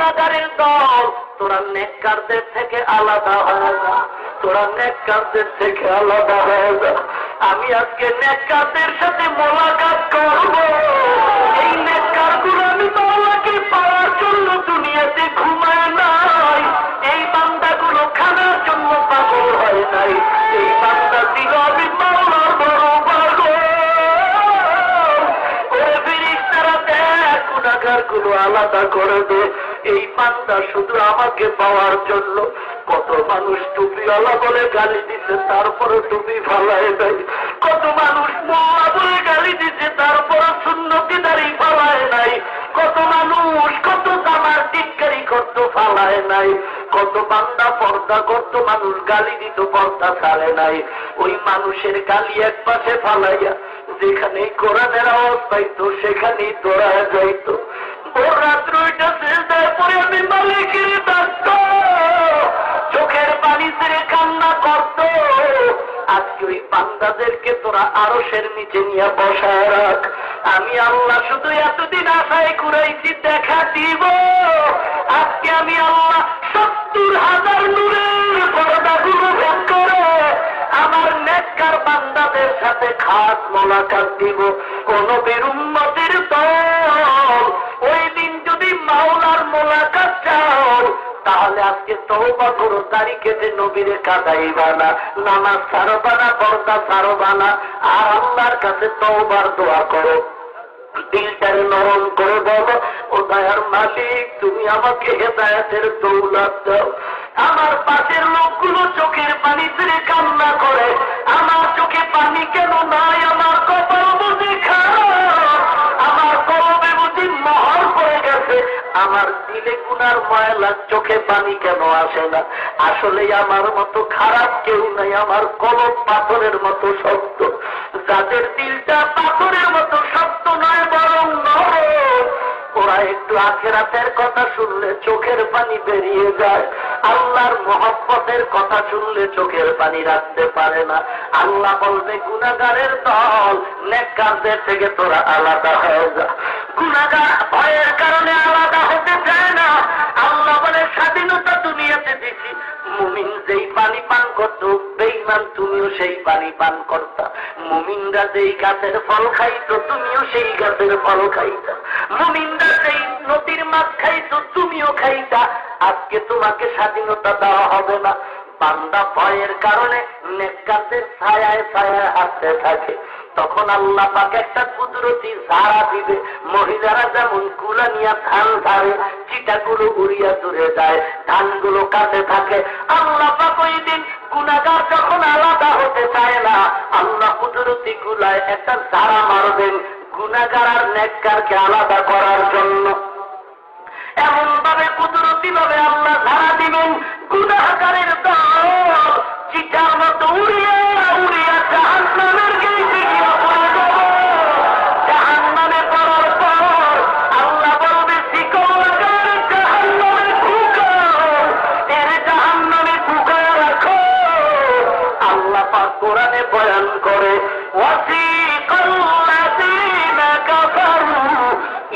গুনাহগারের দল, তোরা নেককারদের থেকে আলাদা হয়ে যা, তোরা নেককারদের থেকে আলাদা হয়ে যা। আমি আজকে নেককারদের সাথে মোলাকাত করব। এই নেককারগুলো আমি তো আল্লাহকে পাওয়ার জন্য দুনিয়াতে ঘুমায় নাই, এই বান্দাগুলো খানার জন্য পাগল হয় নাই, এই বান্দা ছিল আমি মাওলার বড় পাগল। ওরে ফেরেশতারা দেখ, গুনাহগারগুলো আলাদা করে দে। এই বান্দা শুধু আমাকে পাওয়ার জন্য কত মানুষ টুপিওয়ালা বলে গালি দিছে, তারপরে টুপি ফালায় নাই। কত মানুষ মোয়া বলে গালি দিছে, তারপরে সুন্নতি দাড়ি ফালায় নাই। কত মানুষ কত জামার টিটকারি করত, ফালায় নাই। কত বান্দা পর্দা করত, মানুষ গালি দিত, পর্দা ছাড়ে নাই। ওই মানুষের গালি এক পাশে ফালাইয়া যেখানেই কোরআনের আওয়াজ পাইতো সেখানেই দৌড়ায় যাইত। ওর রাত্র ওইটা সিজদায় পড়ে আমি মালিকের ডাকত, চোখের পানি ছেড়ে কান্না করত। আজকে ওই বান্দাদেরকে তোরা আরশের নিচে নিয়ে বসায় রাখ। আমি আল্লাহ শুধু এতদিন আশায় ঘুরাইছি দেখা দিব। আজকে আমি আল্লাহ ৭০,০০০ নূরের পর্দাগুলো ভেদ করে আমার নেককার বান্দাদের সাথে খাস মোলাকাত দিব। কোন বেরুম্মতের দল ওই দিন যদি মাওলার মোলাকাত চাও, তাহলে আজকে তওবা করো, তারিখেতে নবীরে কাঁদাইবা না, নামাজ ছাড়বা না, পর্দা ছাড়বা না, আর আল্লাহর কাছে তওবার দোয়া করো। দিলটারে নরম করে বলো, ও দয়ার মালিক তুমি আমাকে হেদায়েতের দৌলত দাও। আমার পাশের লোকগুলো চোখের পানি ছেড়ে কান্না করে, আমার চোখে পানি কেন নাই? আমার কপাল বুঝি খারাপ, আমার কলবে বুঝি মোহর পড়ে গেছে, আমার দিলে গুনার ময়লা, চোখে পানি কেন আসে না? আসলে আমার মতো খারাপ কেউ নাই, আমার কলব পাথরের মতো শক্ত। যাদের দিলটা পাথরের মতো শক্ত নয় বরং নরম, ওরা একটু আখিরাতের কথা শুনলে চোখের পানি বেরিয়ে যায়। আল্লাহর মহব্বতের কথা শুনলে চোখের পানি রাখতে পারে না। আল্লাহ বলবে গুনাহগারের দল, নেককারদের থেকে তোরা আলাদা হয়ে যা। গুনাহগার ভয়ের কারণে আলাদা হতে চায় না। আল্লাহ বলে স্বাধীনতা দুনিয়াতে দিছি, মুমিন যেই পানি পান করত, বেঈমান তুমিও সেই পানি পান করতা। মুমিনরা যেই গাছের ফল খাইতো, তুমিও সেই গাছের ফল খাইতা। মুমিনরা যেই নদীর মাছ খাইতো, তুমিও খাইতা। আজকে তোমাকে স্বাধীনতা দেওয়া হবে না। বান্দা ভয়ের কারণে নেককারদের ছায়ায় ছায়ায় হাঁটতে থাকে। তখন আল্লাহ পাক একটা কুদরতি ঝাড়া দিবে। মহিলারা যেমন কুলা নিয়ে ধান ধারে, চিটাগুলো উড়িয়া দূরে যায়, ধানগুলো কাটে থাকে। আল্লাহ পাক ওই দিন গুনাহগার যখন আলাদা হতে চায় না, আল্লাহ কুদরতি কুলায় একটা ঝাড়া মারবেন গুনাহগার আর নেককারকে আলাদা করার জন্য। এমন ভাবে কুদরতি ভাবে আল্লাহ ঝাড়া দিবেন, গুনাহগারের দল চিটার মতো উড়িয়া উড়িয়া জাহান্নামের গেইটে গিয়া পড়ে যাবে। জাহান্নামে পড়ার পর আল্লাহ বলবে শিকল লাগায় জাহান্নামে ঢুকাও, এর জাহান্নামে ঢুকায় রাখো। আল্লাহ পাক কোরআনে বয়ান করে, ওয়াসিকাল লাযীনা কাফারু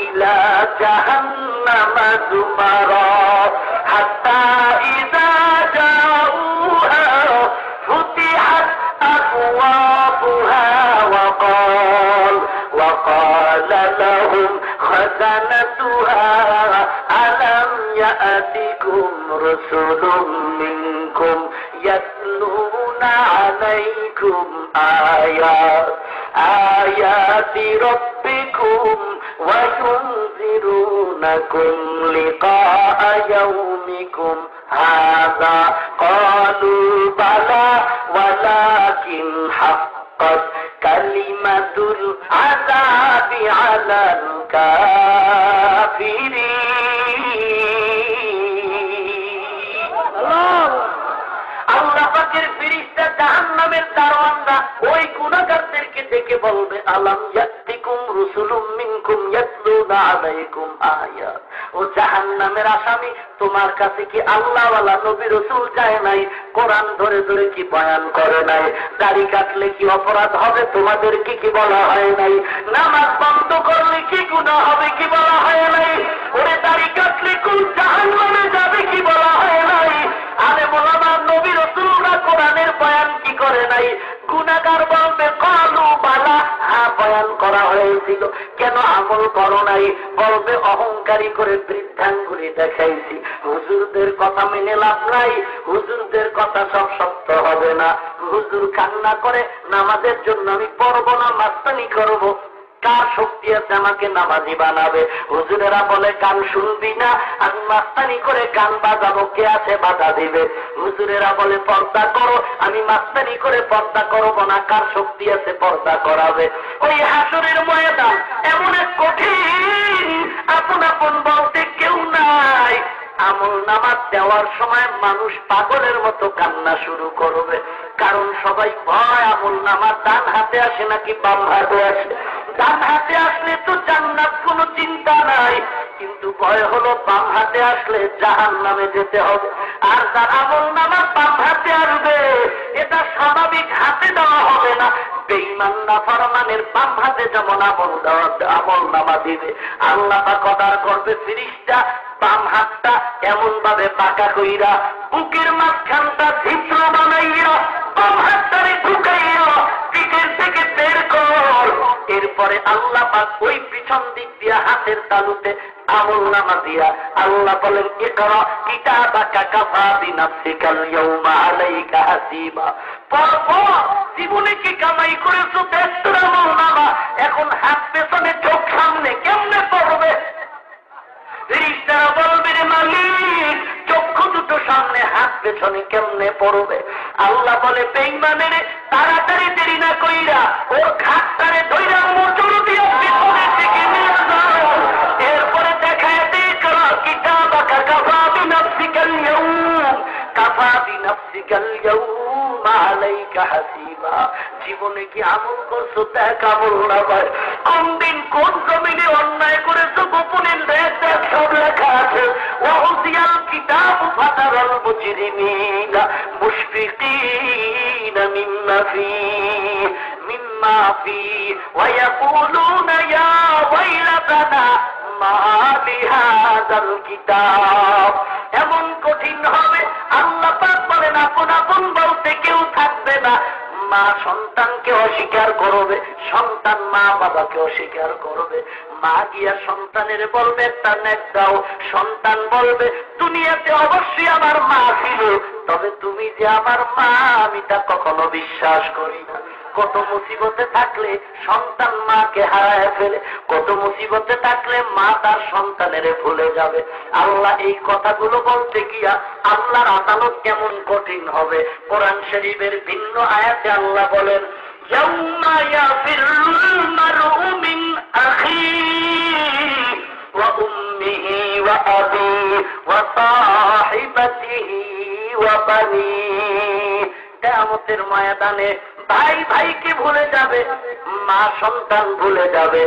ইলা জাহান্নামা যুমারা হাত্তা ইযা জাউহা ফুতিহাত আবওয়াবুহা ওয়াকালা লাহুম খাযানাতুহা আলাম ইয়াতিকুম রাসূলুম মিনকুম ইয়াতলুনা আলাইকুম আয়াতি রাব্বিকুম ওয়া ينذرونكم لقاء يومكم هذا قالوا بلى ولكن حقت كلمة العذاب على الكافرين। আল্লাহ পাকের ফেরেশতা জাহান্নামের দারোয়ানরা ওই গুনাহগারদেরকে ডেকে বলবে, আলাম ইয়াতিকুম রাসূলুম মিনকুম ইয়াতলুনা আলাইকুম আয়াত। ও জাহান্নামের আসামি, তোমার কাছে কি আল্লাহওয়ালা নবী রাসূল যায় নাই? কোরআন ধরে ধরে কি বয়ান করে নাই? দাড়ি কাটলে কি অপরাধ হবে তোমাদেরকে কি বলা হয় নাই? নামাজ বন্ধ করলে কি গুনাহ হবে কি বলা হয় নাই? ওরে দাড়ি কাটলে কোন জাহান্নাম গুনাহগার বলবে কালু বালা, হ্যাঁ বয়ান করা হয়েছিল, কেন আমল করো নাই? বলবে অহংকারী করে বৃদ্ধাঙ্গুলি দেখাইছি। হুজুরদের কথা মেনে লাভ নাই, হুজুরদের কথা সব সত্য হবে না। হুজুর কান্না করে নামাজের জন্য আমি পড়ব না, মাস্তানি করব। কার শক্তি আছে আমাকে নামাজি বানাবে? হুজুরেরা বলে গান শুনবি না, আমি মাস্তানি করে গান বাজাবো, কে আছে বাধা দিবে? হুজুরেরা বলে পর্দা করো, আমি মাস্তানি করে পর্দা করবো না, কার শক্তি আছে পর্দা করাবে? ওই হাসরের ময়দান এমন এক কঠিন, আপন আপন বলতে কেউ নাই। আমল নামাজ দেওয়ার সময় মানুষ পাগলের মতো কান্না শুরু করবে, কারণ সবাই ভয় আমল নামাজ ডান হাতে আসে নাকি বাম হাতে আসে। ডান হাতে আসলে তো জান্নাত কোনো চিন্তা নাই, কিন্তু ভয় হলো বাম হাতে আসলে জাহান্নামে যেতে হবে। আর যার আমল নামাজ বাম হাতে আসবে, এটা স্বাভাবিক হাতে দেওয়া হবে না। বেঈমান নাফরমানের বাম হাতে যেমন আমল নামা দিবে, আল্লাহ পাক অর্ডার করবে ফেরেশতা বাম হাতটা এমন ভাবে পাকা কইরা বুকের মাঝখানটা ছিদ্র বানাইয়া বাম হাতটারে ঢুকাইয়া পিঠের থেকে বের কর। এরপরে আল্লাহ পাক ওই পিছন দিক দিয়া হাতের তালুতে আমল নামা দিয়া আল্লাহ বলেন ইকরা কিতাবাকা কাফা বিনাফসিকাল ইয়াউমা আলাইকা হাসিবা। জীবনে কি কামাই করেছো? তেস্তর আমল নামা, এখন হাত পেছনে চোখ সামনে, কেমনে পড়বে? ফেরেশতারা বলবে রে মালিক, চক্ষু দুটো সামনে হাত পেছনে কেমনে পড়বে? আল্লাহ বলে বেঈমানের তাড়াতাড়ি দেরি না কইরা ওর ঘাটটারে ধইরা মোচড় দিয়া পেছনের দিকে নিয়ে যাও। এরপরে দেখায় দে কারা কিতাবাকা কাফা বিনাফসিকাল ইয়াউম, কাফা বিনাফসিকাল ইয়াউম আলাইকা হাসিবা। জীবনে কি আমল করছো? দেখ আমল নামায় কোন দিন কোন জমিনে অন্যায় করেছো, গোপনের দেখ দেখ সব লেখা আছে। ওয়াউজিয়াল কিতাব ফাতারাল মুজরিমিনা মুশফিকিনা মিম্মা ফি ওয়া ইয়াকুলুনা ইয়া ওয়াইলাতানা মা লিহাযাল কিতাব। এমন কঠিন হবে, আল্লাহ পাক বলেন আপন আপন বলতে কেউ থাকবে না। মা সন্তানকে অস্বীকার করবে, সন্তান মা বাবাকে অস্বীকার করবে। মা গিয়া সন্তানের বলবে একটা নেক দাও, সন্তান বলবে দুনিয়াতে অবশ্যই আমার মা ছিল, তবে তুমি যে আমার মা আমি তা কখনো বিশ্বাস করি না। কত মুসিবতে থাকলে সন্তান মাকে হারায় ফেলে, কত মুসিবতে থাকলে মা তার সন্তানের ভুলে যাবে। আল্লাহ এই কথাগুলো বলতে গিয়া আল্লাহর আদালত কেমন কঠিন হবে। কোরআন শরীফের ভিন্ন আয়াতে আল্লাহ বলেন ইয়াউমা ইয়াফিরুল মারউ মিন আখিহি ওয়া উম্মিহি ওয়া আবিহি ওয়া সাহিবাতিহি ওয়া বানিহি। কিয়ামতের ময়দানে ভাই ভাইকে ভুলে যাবে, মা সন্তান ভুলে যাবে,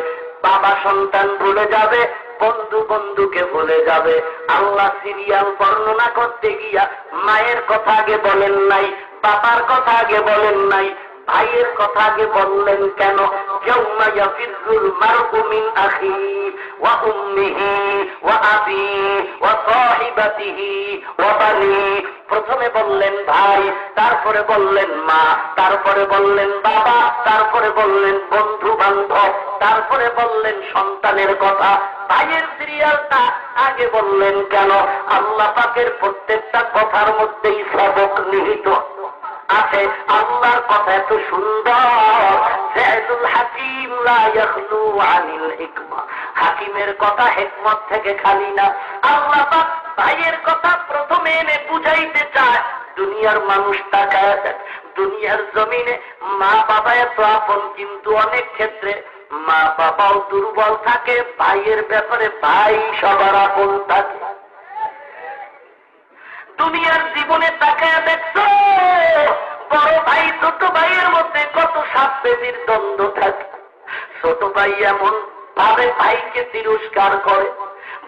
বাবা সন্তান ভুলে যাবে, বন্ধু বন্ধুকে ভুলে যাবে। আল্লাহ সিরিয়াল বর্ণনা করতে গিয়া মায়ের কথা আগে বলেন নাই, বাবার কথা আগে বলেন নাই, ভাইয়ের কথা আগে বললেন কেন? ইয়াউমা ইয়াফিরুল মারউ মিন আখিহি ওয়া উম্মিহি ওয়া আবিহি ওয়া সাহিবাতিহি ওয়া বানিহি। প্রথমে বললেন ভাই, তারপরে বললেন মা, তারপরে বললেন বাবা, তারপরে বললেন বন্ধু বান্ধব, তারপরে বললেন সন্তানের কথা। ভাইয়ের সিরিয়ালটা আগে বললেন কেন? আল্লাহ পাকের প্রত্যেকটা কথার মধ্যেই সবক নিহিত আছে। আল্লাহর কথা এত সুন্দর, ফায়দুল হাকিম লা ইয়াখলু আনিল হিকমা। হাকিমের কথা হিকমত থেকে খালি না। আল্লাহ পাক ভাইয়ের কথা প্রথমে এনে বুঝাইতে চায়। দুনিয়ার মানুষ তাকায় দেখ, দুনিয়ার জমিনে মা বাবা এত আপন, কিন্তু অনেক ক্ষেত্রে মা বাবাও দুর্বল থাকে, ভাইয়ের ব্যাপারে ভাই সবার আপন থাকে। দুনিয়ার জীবনে তাকায় দেখছো বড় ভাই ছোট ভাইয়ের মধ্যে কত সাত বেদির দ্বন্দ্ব থাকে। ছোট ভাই এমন ভাবে ভাইকে তিরস্কার করে,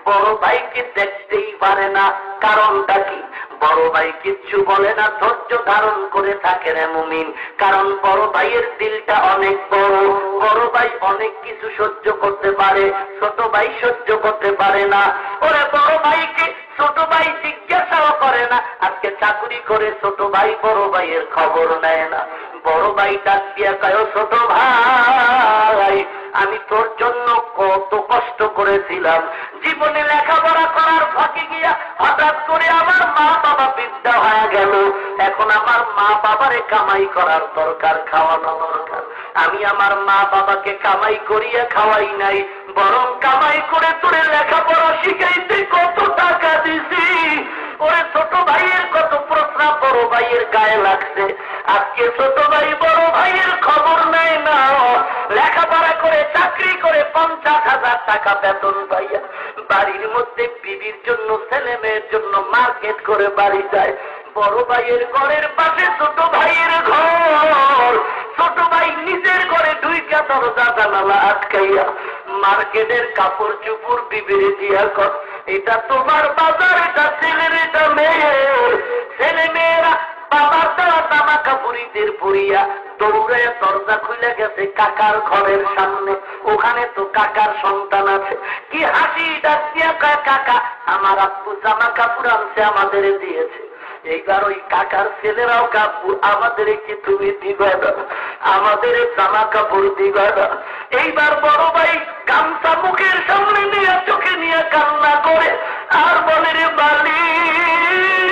বড় ভাইকে দেখতেই পারে না। কারণটা কি? বড় ভাই কিচ্ছু বলে না, ধৈর্য ধারণ করে থাকে রে মুমিন। কারণ বড় ভাইয়ের দিলটা অনেক বড়, বড় ভাই অনেক কিছু সহ্য করতে পারে, ছোট ভাই সহ্য করতে পারে না। ওরে বড় ভাইকে ছোট ভাই জিজ্ঞাসাও করে না, আজকে চাকরি করে ছোট ভাই বড় ভাইয়ের খবর নেয় না। বড় ভাই ডাক দিয়া কয়, ছোট ভাই আমি তোর জন্য কত কষ্ট করেছিলাম, জীবনে লেখাপড়া করার ফাঁকে গিয়া হঠাৎ করে আমার মা বাবা বৃদ্ধা হয়ে গেল, এখন আমার মা বাবারে কামাই করার দরকার, খাওয়ানো দরকার। আমি আমার মা বাবাকে কামাই করিয়া খাওয়াই নাই, বরং কামাই করে তোরে লেখাপড়া শিখাইতে কত টাকা দিছি। ওরে ছোট ভাইয়ের কত প্রশ্ন বড় ভাইয়ের গায়ে লাগছে, আজকে ছোট ভাই বড় ভাইয়ের খবর নেয় না। লেখাপড়া করে চাকরি করে 50,000 টাকা বেতন পাইয়া বাড়ির মধ্যে বিবির জন্য ছেলে মেয়ের জন্য মার্কেট করে বাড়ি যায়। বড় ভাইয়ের ঘরের পাশে ছোট ভাইয়ের ঘর, ছোট ভাই নিজের ঘরে ঢুইকা দরজা জানালা আটকাইয়া মার্কেটের কাপড় চুপড় বিবিরে দিয়া কর, এটা তোমার বাজার, এটা ছেলের, এটা মেয়ের। ছেলে মেয়েরা বাবার দেওয়া জামা কাপড়িদের পরিয়া দৌড়ে দরজা খুলে গেছে কাকার ঘরের সামনে, ওখানে তো কাকার সন্তান আছে। কি হাসি ডাক দিয়া কয়, কাকা আমার আব্বু জামা কাপড় আনছে, আমাদের দিয়েছে। এইবার ওই কাকার ছেলেরাও কাপড় আমাদের কি তুমি দিবে না, আমাদের জামা কাপড় দিবে না। এইবার বড় ভাই গামছা মুখের সামনে নিয়ে চোখে নিয়ে কান্না করে আর বলে, রে মালিক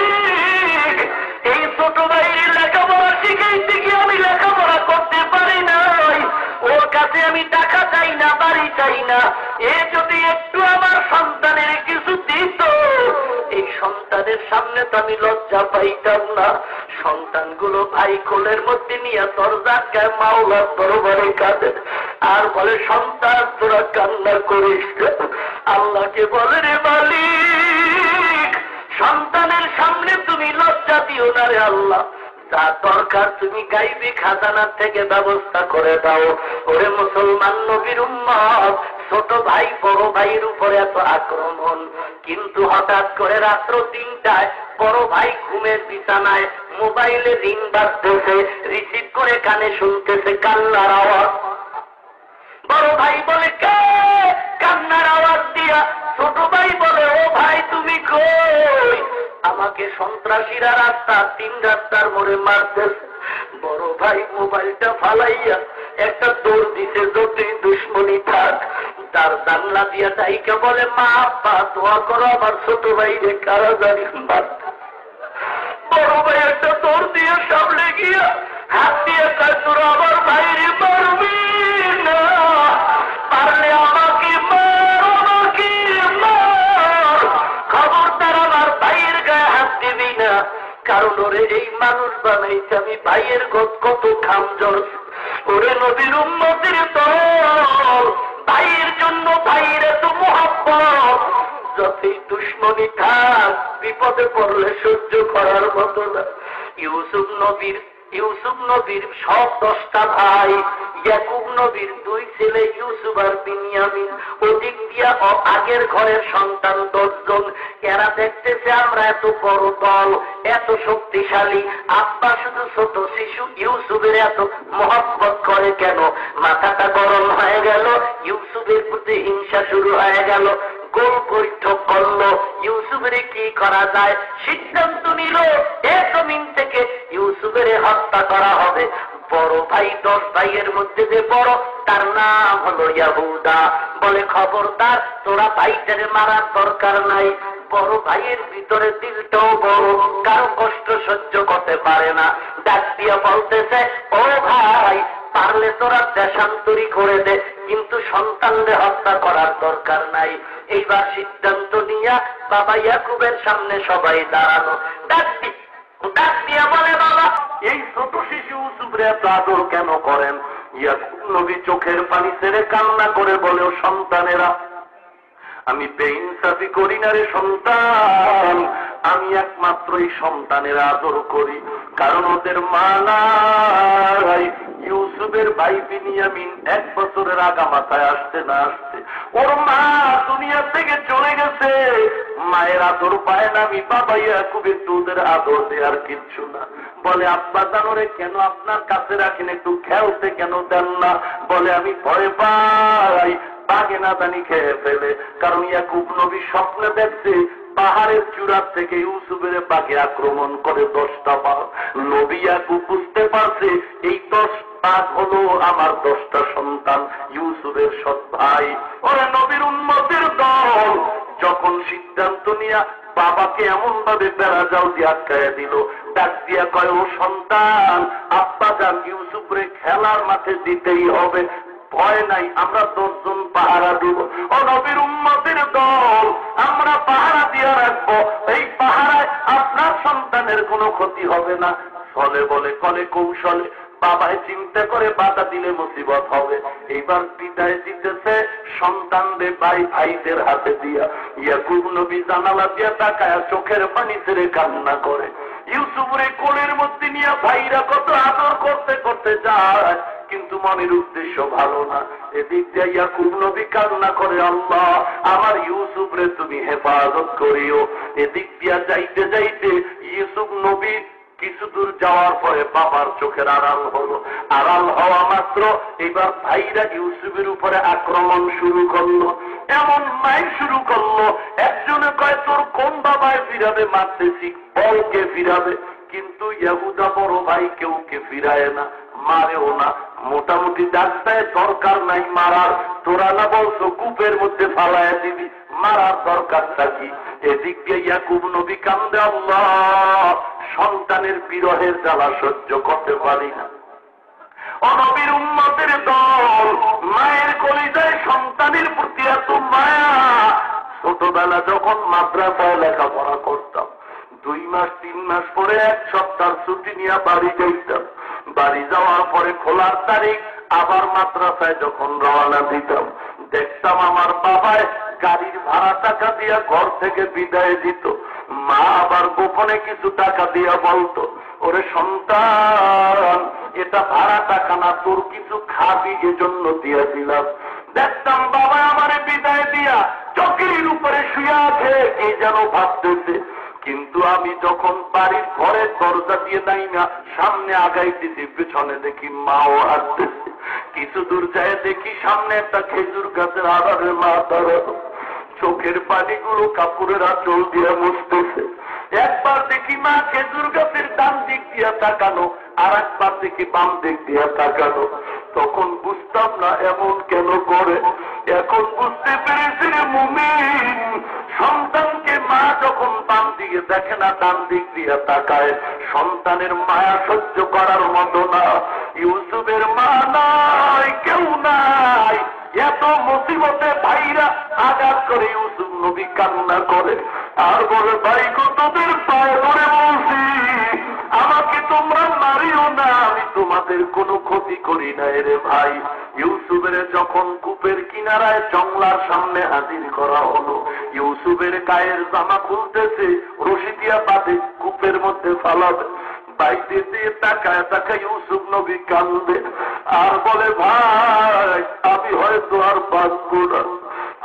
এই ছোট ভাইয়ের লেখাপড়া শিখাইতে গিয়ে আমি লেখাপড়া করতে পারি নাই, ওর কাছে আমি টাকা চাই না, বাড়ি চাই না, এ যদি একটু আমার সন্তানের কিছু দিত, এই সন্তানের সামনে তো আমি লজ্জা পাইতাম না। সন্তানগুলো ভাই কোলের মধ্যে নিয়ে দরজায় মাওলার দরবারে কাঁদে আর বলে, সন্তান তোরা কান্না করিস। আল্লাহকে বলে, রে মালিক সন্তানের সামনে তুমি লজ্জা দিও না রে আল্লাহ, যা দরকার তুমি গাইবি খাজানার থেকে ব্যবস্থা করে দাও। ওরে মুসলমান নবীর উম্মত, ছোট ভাই বড় ভাইয়ের উপরে এত আক্রমণ, কিন্তু হঠাৎ করে রাত্র 3টায় বড় ভাই ঘুমের বিছানায় মোবাইলে রিং বাজতেছে, রিসিভ করে কানে শুনতেছে কান্নার আওয়াজ। বড় ভাই বলে, কে? কান্নার আওয়াজ দিয়া ছোট ভাই বলে, ও ভাই তুমি কই? আমাকে সন্ত্রাসীরা 3 রাস্তার মোড়ে মারতেছে। বড় ভাই মোবাইলটা ফালাইয়া একটা দৌড় দিতে, যতই দুশ্মনী থাক তার জানলা দিয়া ডাইকে বলে, মা আব্বা দোয়া করো আমার ছোট ভাই রে কারাগারি মারতে। বড় ভাই একটা দৌড় দিয়ে সামনে গিয়া হাত দিয়ে কয়, তোরা আমার ভাইরে মারবি না, পারলে আমাকে মার, আমাকে মার, খবরদার আমার ভাইয়ের গায়ে হাত দিবি না, কারণ ওরে এই মানুষ বানাইছে আমি ভাইয়ের কত খাম জড়ছে। ওরে নবীর উম্মতের দল, ভাইয়ের জন্য ভাইয়ের এত মহব্বত, যতই দুশ্মনী থাক বিপদে পড়লে সহ্য করার মতো না। ইউসুফ নবীর সব 10টা ভাই, ইয়াকুব নবীর 2 ছেলে ইউসুফ আর বিনিয়ামিন, ওদিক দিয়া আগের ঘরের সন্তান 10 জন। এরা দেখতেছে আমরা এত বড় দল, এত শক্তিশালী, আব্বা শুধু ছোট শিশু ইউসুফের এত মহব্বত করে কেন? মাথাটা গরম হয়ে গেল, ইউসুফের প্রতি হিংসা শুরু হয়ে গেল। গোল বৈঠক করলো ইউসুফের কি করা যায়, সিদ্ধান্ত নিল এ জমিন থেকে ইউসুফের হত্যা করা হবে। বড় ভাই 10 ভাইয়ের মধ্যে যে বড়, তার নাম হলো ইয়াহুদা। বলে, খবরদার তোরা ভাইটারে মারার দরকার নাই। বড় ভাইয়ের ভিতরে দিলটাও বড়, কারো কষ্ট সহ্য করতে পারে না, ডাক দিয়া বলতেছে, ও ভাই পারলে তোরা দেশান্তরি করে দে, কিন্তু সন্তানদের হত্যা করার দরকার নাই। এইবার সিদ্ধান্ত নিয়া বাবা ইয়াকুবের সামনে সবাই দাঁড়ানো, ডাক দিয়া বলে, বাবা এই ছোট শিশু ইউসুফরে এত আদর কেন করেন? ইয়াকুব নবী চোখের পানি ছেড়ে কান্না করে বলে, ও সন্তানেরা আমি বেইনসাফি করি না রে সন্তান, আমি একমাত্র এই সন্তানের আদর করি, কারণ ওদের মা নাই। ইউসুফের ভাই বিনিয়ামিন 1 বছরের আগা মাথায় আসতে না আসতে ওর মা দুনিয়া থেকে চলে গেছে, মায়ের আদর পায় না। আমি বাবা ইয়াকুবের দুধের আদর দেওয়ার কিচ্ছু না। বলে, আব্বা জানোরে কেন আপনার কাছে রাখেন, একটু খেলতে কেন দেন না? বলে, আমি ভয় পাই বাঘে না জানি খেয়ে ফেলে। কারণ ইয়াকুব নবী স্বপ্নে দেখছে পাহাড়ের চূড়ার থেকে ইউসুফের বাঘে আক্রমণ করে 10টা বাঘ। নবী ইয়াকুব বুঝতে পারছে এই 10 বাঘ হলো আমার 10টা সন্তান, ইউসুফের সৎ ভাই। ওরে নবীর উম্মতের দল যখন সিদ্ধান্ত নিয়া বাবাকে এমন ভাবে বেড়া জাল দিয়ে আটকায় দিল, ডাক দিয়া কয়, ও সন্তান, আব্বা জান ইউসুফরে খেলার মাঠে দিতেই হবে, ভয় নাই, আমরা 10 জন পাহারা দিব। ও নবীর উম্মতের দল, আমরা পাহারা দিয়ে রাখবো, এই পাহারায় আপনার সন্তানের কোনো ক্ষতি হবে না। ফলে বলে কলে কৌশলে বাবায় চিন্তা করে বাধা দিলে মুসিবত হবে। এইবার বিদায় দিতেছে সন্তানদের ভাইদের হাতে দিয়া। ইয়াকুব নবী জানালা দিয়া তাকায়া চোখের পানি ছেড়ে কান্না করে। ইউসুফের কোলের মধ্যে নিয়ে ভাইরা কত আদর করতে করতে যায়, কিন্তু মনের উদ্দেশ্য ভালো না। এদিক দিয়ে ইয়াকুব নবী কান্না করে, আল্লাহ আমার ইউসুফরে তুমি হেফাজত করিও। এদিক দিয়া যাইতে যাইতে ইউসুফ নবী কিছু দূর যাওয়ার পরে বাবার চোখের আড়াল হলো। আড়াল হওয়া মাত্র এবার ভাইরা ইউসুফের উপরে আক্রমণ শুরু করলো, এমন মাইর শুরু করলো। একজনে কয়, তোর কোন বাবায় ফিরাবে, মারতেছি, বলকে ফিরাবে। কিন্তু ইয়াহুদা বড় ভাই কেউকে ফিরায় না, মারেও না। মোটামুটি ডাক্তার দরকার নাই মারার, তোরা না বলছো কূপের মধ্যে ফালায় দিবি, মারার দরকারটা কি? এদিক দিয়ে ইয়াকুব নবী কান্দে, আল্লাহ সন্তানের বিরহের জ্বালা সহ্য করতে পারি না। ও নবীর উম্মতের দল, মায়ের কলিজায় সন্তানের প্রতি এত মায়া। ছোটবেলা যখন মাদ্রাসায় লেখাপড়া করতাম, 2 মাস 3 মাস পরে 1 সপ্তাহ ছুটি নিয়ে বাড়ি যাইতাম। বাড়ি যাওয়ার পরে খোলার তারিখ আবার মাদ্রাসায় যখন রওনা দিতাম, দেখতাম আমার বাবায় গাড়ির ভাড়া টাকা দিয়া ঘর থেকে বিদায় দিত। মা আবার গোপনে কিছু টাকা দিয়া বলতো, ওরে সন্তান, এটা ভাড়া টাকা না, তোর কিছু খাবি এজন্য দিয়া দিলাম। দেখতাম বাবা আমারে বিদায় দিয়া চকির উপরে শুয়ে আছে, কি যেন ভাবতেছে। কিন্তু আমি যখন বাড়ির ঘরের দরজা দিয়ে নাই না সামনে আগাইতেছি, পেছনে দেখি মাও আসতেছে। কিছু দূর যায় দেখি সামনে একটা খেজুর গাছের আড়ালে মা দাঁড়ানো, চোখের পানিগুলো কাপড়ের আঁচল দিয়ে মুছতেছে। একবার দেখি মা খেজুর গাছের ডান দিক দিয়ে তাকানো, আর একবার দেখি বাম দিক দিয়ে তাকানো। তখন বুঝতাম না এমন কেন করে। এখন বুঝতে পেরেছি রে মুমিন, সন্তানকে মা যখন বাম দিকে দেখে না ডান দিক দিয়ে তাকায়, সন্তানের মায়া সহ্য করার মতো না। ইউসুফের মা নাই, কেউ নাই। এত মুসিবতে ভাইরা আঘাত করে ইউসুফ নবী কান্না করে আর বলে, ভাই গো তোদের পায়ে ধরে বলছি, আমাকে তোমরা মারিও না, আমি তোমাদের কোনো ক্ষতি করি না রে ভাই। ইউসুফের যখন কূপের কিনারায় জংলার সামনে হাজির করা হলো, ইউসুফের গায়ের জামা খুলতেছে, রশি দিয়া বাঁধে কূপের মধ্যে ফালাবে। বাইরে দিয়ে তাকায় তাকায় ইউসুফ নবী কান্দে আর বলে, ভাই আমি হয়তো আর বাঁচব না,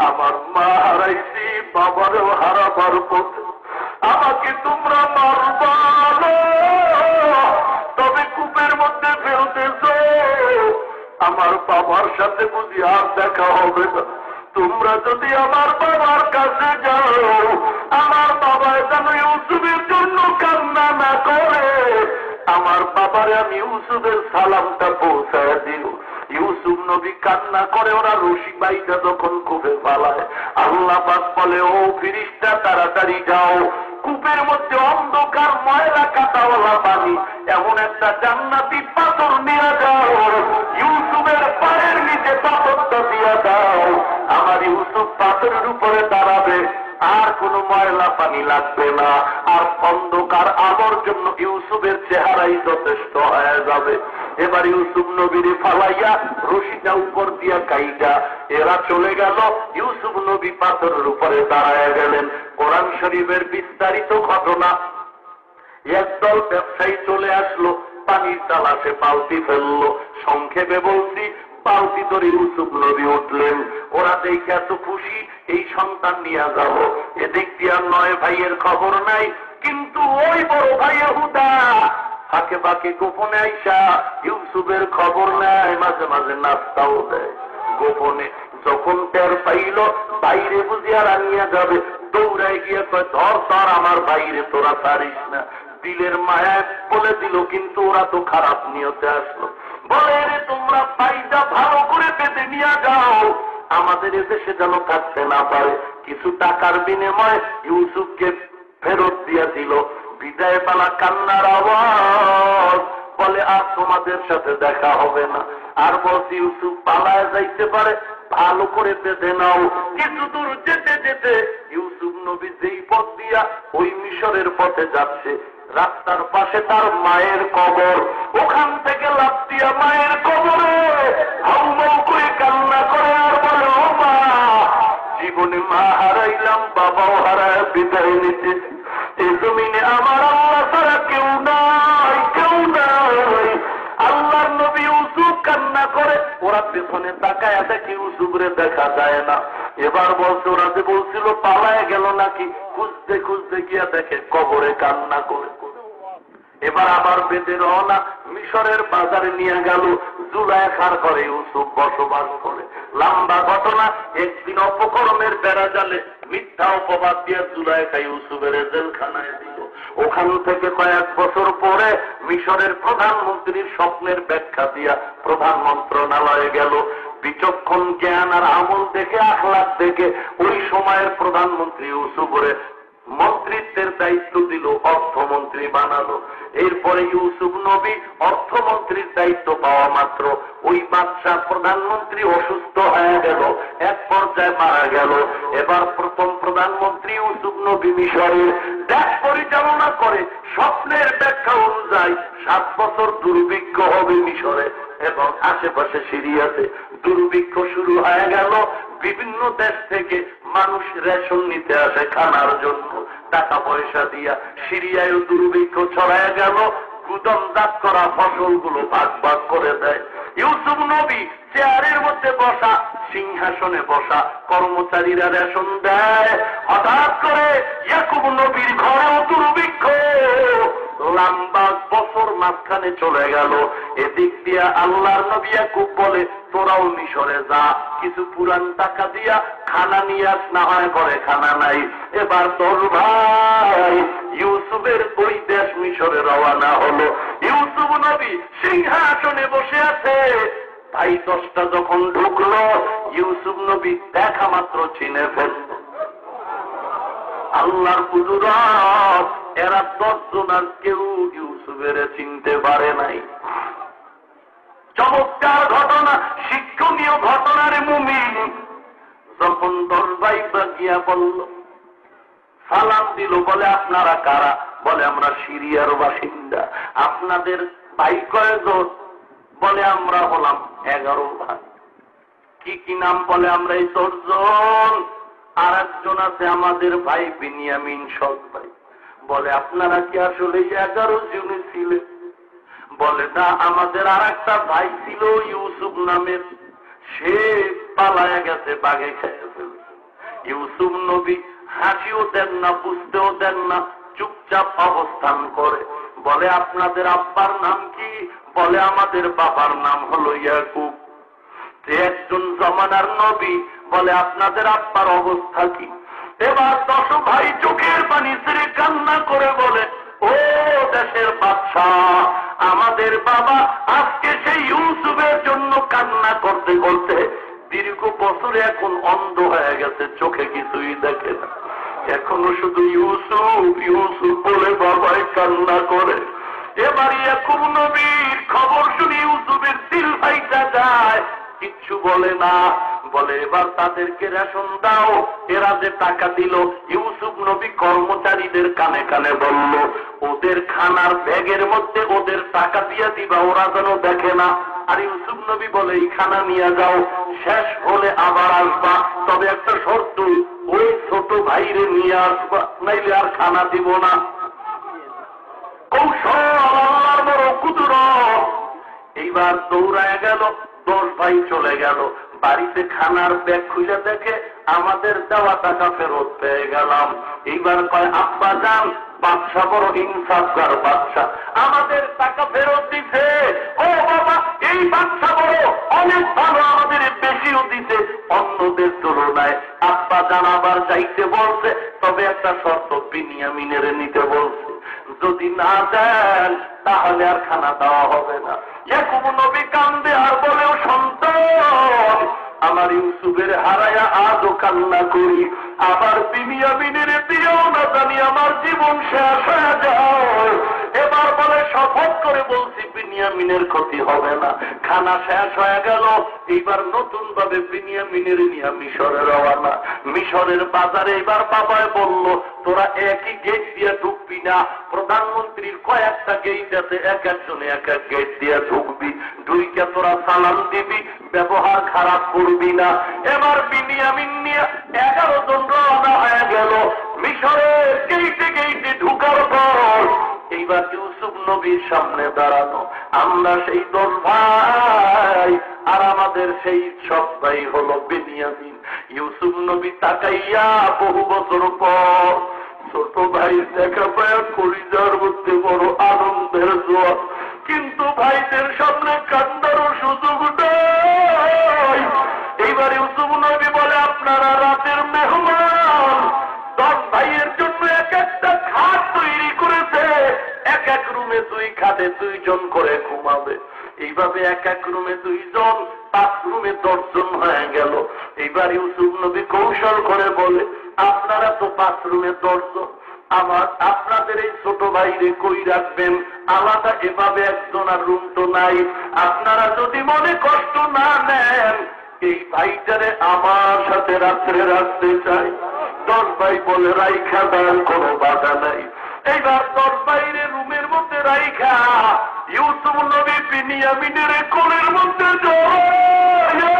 আমার মা হারাইছি, বাবারও হারাবার পথে, আমাকে তোমরা মারবা না, তবে কূপের মধ্যে ফেলতেছ, আমার বাবার সাথে বুঝি আর দেখা হবে না। তোমরা যদি আমার বাবার কাছে যাও, আমার বাবা যেন ইউসুফের জন্য কান্না না করে, আমার বাবারে আমি ইউসুফের সালামটা পৌঁছায় দিও। ইউসুফ নবী কান্না করে, ওরা রশি বাইটা যখন কূপে ফালায়, আল্লাহ পাক বলে, ও ফিরিস্তা তাড়াতাড়ি যাও, কূপের মধ্যে অন্ধকার ময়লা কাটাওয়ালা পানি, এমন একটা জান্নাতি পাথর নিয়ে যাও, ইউসুফের পায়ের নিচে পাথরটা দিয়ে দাও, আমার ইউসুফ পাথরের উপরে দাঁড়াবে, আর কোনো ময়লা পানি লাগবে না, আর অন্ধকার আলোর জন্য ইউসুফের চেহারাই যথেষ্ট হয়ে যাবে। এবার ইউসুফ নবীর ফালাইয়া রশিটা উপর দিয়া কাইটা এরা চলে গেল। ইউসুফ নবী পাথরের উপরে দাঁড়ায় গেলেন। কোরআন শরীফের বিস্তারিত ঘটনা। একদল ব্যবসায়ী চলে আসলো, পানির তালাশে পালতি ফেললো। সংক্ষেপে বলছি, পালতি ধরে ইউসুফ নবী উঠলেন। ওরা দেখে এত খুশি, এই সন্তান নিয়ে যাব। এদিক দিয়ে 9 ভাইয়ের খবর নাই, কিন্তু ওই বড় ভাই ইহুদা ফাঁকে ফাঁকে গোপনে আইসা ইউসুফের খবর নেয়, মাঝে মাঝে নাস্তাও দেয় গোপনে। যখন টের পাইল বাইরে বুঝিয়া রানিয়া যাবে, দৌড়ায় গিয়ে কয় ধর ধর আমার বাইরে, তোরা পারিস না। দিলের মায়ায় বলে দিল, কিন্তু ওরা তো খারাপ নিয়তে আসলো। বলে রে তোমরা পাইটা ভালো করে পেতে নিয়ে যাও, আমাদের এদেশে যেন থাকতে না পারে। কিছু টাকার বিনিময়ে ইউসুফকে ফেরত দিয়ে দিল। বিদায় পালা কান্নার আওয়াজ। বলে আর তোমাদের সাথে দেখা হবে না। আর বলছি ইউসুফ পালায় যাইতে পারে, ভালো করে বেঁধে নাও। কিছু দূর যেতে যেতে ইউসুফ নবী যেই পথ দিয়া ওই মিশরের পথে যাচ্ছে, রাস্তার পাশে তার মায়ের কবর। ওখান থেকে লাফ দিয়া মায়ের কবরে হাউ মাউ করে কান্না করে আর বলে, ও মা, জীবনে মা হারাইলাম, বাবাও হারায় বিদায় নিতেছি। এই জমিনে আমার আল্লাহ ছাড়া কেউ নাই, কেউ নাই। আল্লাহর নবী ইউসুফ কান্না করে, ওরা পেছনে তাকায় দেখে ইউসুফরে দেখা যায় না। এবার বলছে, ওরা যে বলছিল পালায় গেল নাকি, খুঁজতে খুঁজতে গিয়া দেখে কবরে কান্না করে। এবার আবার বেঁধে রওনা, মিশরের বাজারে নিয়ে গেল। জুলাইখার ঘরে ইউসুফ বসবাস করে। লম্বা ঘটনা। একদিন অপকর্মের বেড়া জালে মিথ্যা অপবাদ দিয়ে জুলাইখা ইউসুফের জেলখানায় দিল। ওখান থেকে কয়েক বছর পরে মিশরের প্রধানমন্ত্রীর স্বপ্নের ব্যাখ্যা দিয়া প্রধান মন্ত্রণালয়ে গেল। বিচক্ষণ জ্ঞান আর আমল দেখে, আখলাক দেখে ওই সময়ের প্রধানমন্ত্রী ইউসুফরে মন্ত্রিত্বের দায়িত্ব দিল, অর্থমন্ত্রী বানালো। এরপরে ইউসুফ নবী অর্থমন্ত্রীর দায়িত্ব পাওয়া মাত্র ওই বাদশাহ প্রধানমন্ত্রী অসুস্থ হয়ে গেল, এক পর্যায়ে মারা গেল। এবার প্রথম প্রধানমন্ত্রী ইউসুফ নবী মিশরের দেশ পরিচালনা করে। স্বপ্নের ব্যাখ্যা অনুযায়ী 7 বছর দুর্ভিক্ষ হবে মিশরে এবং আশেপাশে সিরিয়াতে। দুর্ভিক্ষ শুরু হয়ে গেল। বিভিন্ন দেশ থেকে মানুষ রেশন নিতে আসে খানার জন্য, টাকা পয়সা দিয়া। সিরিয়ায় দুর্ভিক্ষ ছড়ায় গেল। গুদামজাত করা ফসলগুলো ভাগ ভাগ করে দেয়। ইউসুফ নবী চেয়ারের মধ্যে বসা, সিংহাসনে বসা, কর্মচারীরা রেশন দেয়। হঠাৎ করে ইয়াকুব নবীর ঘরেও দুর্ভিক্ষ। লম্বা বছর মাঝখানে চলে গেল। এদিক দিয়া আল্লাহর নবী ইয়াকুব বলে, তোরাও মিশরে যা, কিছু পুরান টাকা দিয়া খানা নিয়ে আস, না হয় ঘরে খানা নাই। এবার তোর ভাই ইউসুফের ওই দেশ মিশরে রওয়ানা হলো। ইউসুফ নবী সিংহাসনে বসে আছে। ভাই 10টা যখন ঢুকলো, ইউসুফ নবী দেখা মাত্র চিনে ফেলল। আল্লাহর কুদরত, এরা 10 জন আর কেউ ইউসুফের চিনতে পারে নাই। চমৎকার ঘটনা, শিক্ষণীয় ঘটনার মুমিন। যখন 10 ভাই গিয়া বলল, সালাম দিল, বলে আপনারা কারা? বলে আমরা সিরিয়ার বাসিন্দা। আপনাদের ভাই কয়জন? বলে আমরা হলাম 11 ভাই। কি কি নাম? বলে আমরা এই 10 জন। আর একজন আছে আমাদের ভাই বিনিয়ামিন, সৎ ভাই। বলে আপনারা কি আসলে 11 জনে ছিলেন? বলে না, আমাদের আর একটা ভাই ছিল ইউসুফ নামের, সে পালায়া গেছে, বাঘে খেয়ে ফেলছে। ইউসুফ নবী হাসিও দেন না, বুঝতেও দেন না, চুপচাপ অবস্থান করে। বলে আপনাদের আব্বার নাম কি? বলে আমাদের বাবার নাম হলো ইয়াকুব। যে একজন জমানার নবী। বলে আপনাদের আব্বার অবস্থা কি? এবার 10 ভাই চোখের পানি ছেড়ে কান্না করে বলে, ও দেশের বাদশাহ, আমাদের বাবা আজকে সেই ইউসুফের জন্য কান্না করতে করতে দীর্ঘ বছরে এখন অন্ধ হয়ে গেছে, চোখে কিছুই দেখে না। এখনো শুধু ইউসুফ ইউসুফ বলে বাবাই কান্না করে। এবার ইয়াকুব নবীর খবর শুনে ইউসুফের দিল ভাইটা যায়, কিচ্ছু বলে না। বলে এবার তাদেরকে রেশন দাও। এরা যে টাকা দিল, ইউসুফ নবী কর্মচারীদের কানে কানে বলল, ওদের খানার ব্যাগের মধ্যে ওদের টাকা দিয়ে দিবা, ওরা যেন দেখে না। আর ইউসুফ নবী বলে, এই খানা নিয়ে যাও, শেষ হলে আবার আসবা, তবে একটা শর্ত, ওই ছোট ভাইরে নিয়ে আসবা, নাইলে আর খানা দিব না। কৌশল, আল্লাহর বড় কুদরত। এইবার দৌড়ায় গেল, 10 ভাই চলে গেল। বাড়িতে খানার ব্যাগ খুলে দেখে আমাদের দেওয়া টাকা ফেরত পেয়ে গেলাম। এইবার কয়, আব্বা যান, বাদশা বড় ইনসাফগার বাদশা, আমাদের টাকা ফেরত দিছে। ও বাবা, এই বাদশা বড় অনেক ভালো, আমাদের বেশিও দিতে অন্যদের তুলনায়। আব্বা জান আবার যাইতে বলছে, তবে একটা শর্ত, বিনিয়ামিনের নিতে বলছে। যদি না দেন তাহলে আর খানা দেওয়া হবে না। ইয়াকুব নবী কান্দে আর বলেও, সন্তান আমার ইউসুফের হারায়া আজও কান্না করি, আবার বিনিয়ামিনের দিয়েও না জানি আমার জীবন শেষ হয়ে যায়। এবার বলে শপথ করে বলছি বিনিয়ামিনের ক্ষতি হবে না। খানা শেষ হয়ে গেল, এইবার নতুন ভাবে বিনিয়ামিনের নিয়ে মিশরে রওনা। মিশরের বাজারে এবার বাবায় বলল, তোরা একই গেট দিয়ে ঢুকবি না, প্রধানমন্ত্রীর কয়েকটা গেট আছে, এক একজনে এক এক গেট দিয়ে ঢুকবি, ঢুইকে তোরা সালাম দিবি, ব্যবহার খারাপ করবি না। এবার বিনিয়ামিন নিয়ে 11 জন রওনা হয়ে গেল। মিশরের গেইটে গেইটে ঢুকার পর এইবার ইউসুফ নবীর সামনে দাঁড়ানো, আমরা সেই 10 ভাই আর আমাদের সেই সব ভাই হলো বিনিয়ামিন। ইউসুফ নবী তাকাইয়া বহু বছর পর ছোট ভাই দেখা পায় কলিজার মধ্যে বড় আনন্দের জোয়ার, কিন্তু ভাইদের সামনে কান্দারও সুযোগ নেই। এইবার ইউসুফ নবী বলে, আপনারা রাতের মেহমান, 10 ভাইয়ের জন্য এক একটা খাট তৈরি করেছে, এক এক রুমে 2 খাটে 2 জন করে ঘুমাবে। এইভাবে এক এক রুমে 2 জন, 5 রুমে 10 জন হয়ে গেল। এইবার ইউসুফ নবী কৌশল করে বলে, আপনারা তো 5 রুমে 10 জন, আপনাদের এই ছোট ভাইরে কই রাখবেন? আলাদা এভাবে একজন আর রুম তো নাই। আপনারা যদি মনে কষ্ট না নেন, এই ভাইটারে আমার সাথে রাত্রে রাখতে চাই। 10 ভাই বলে, রাইখা দেন, কোনো বাধা নাই। এইবার 10 ভাইরে রুমের মধ্যে রাইখা ইউসুফ নবী বিনিয়ামিনের কোলের মধ্যে জড়াইয়া,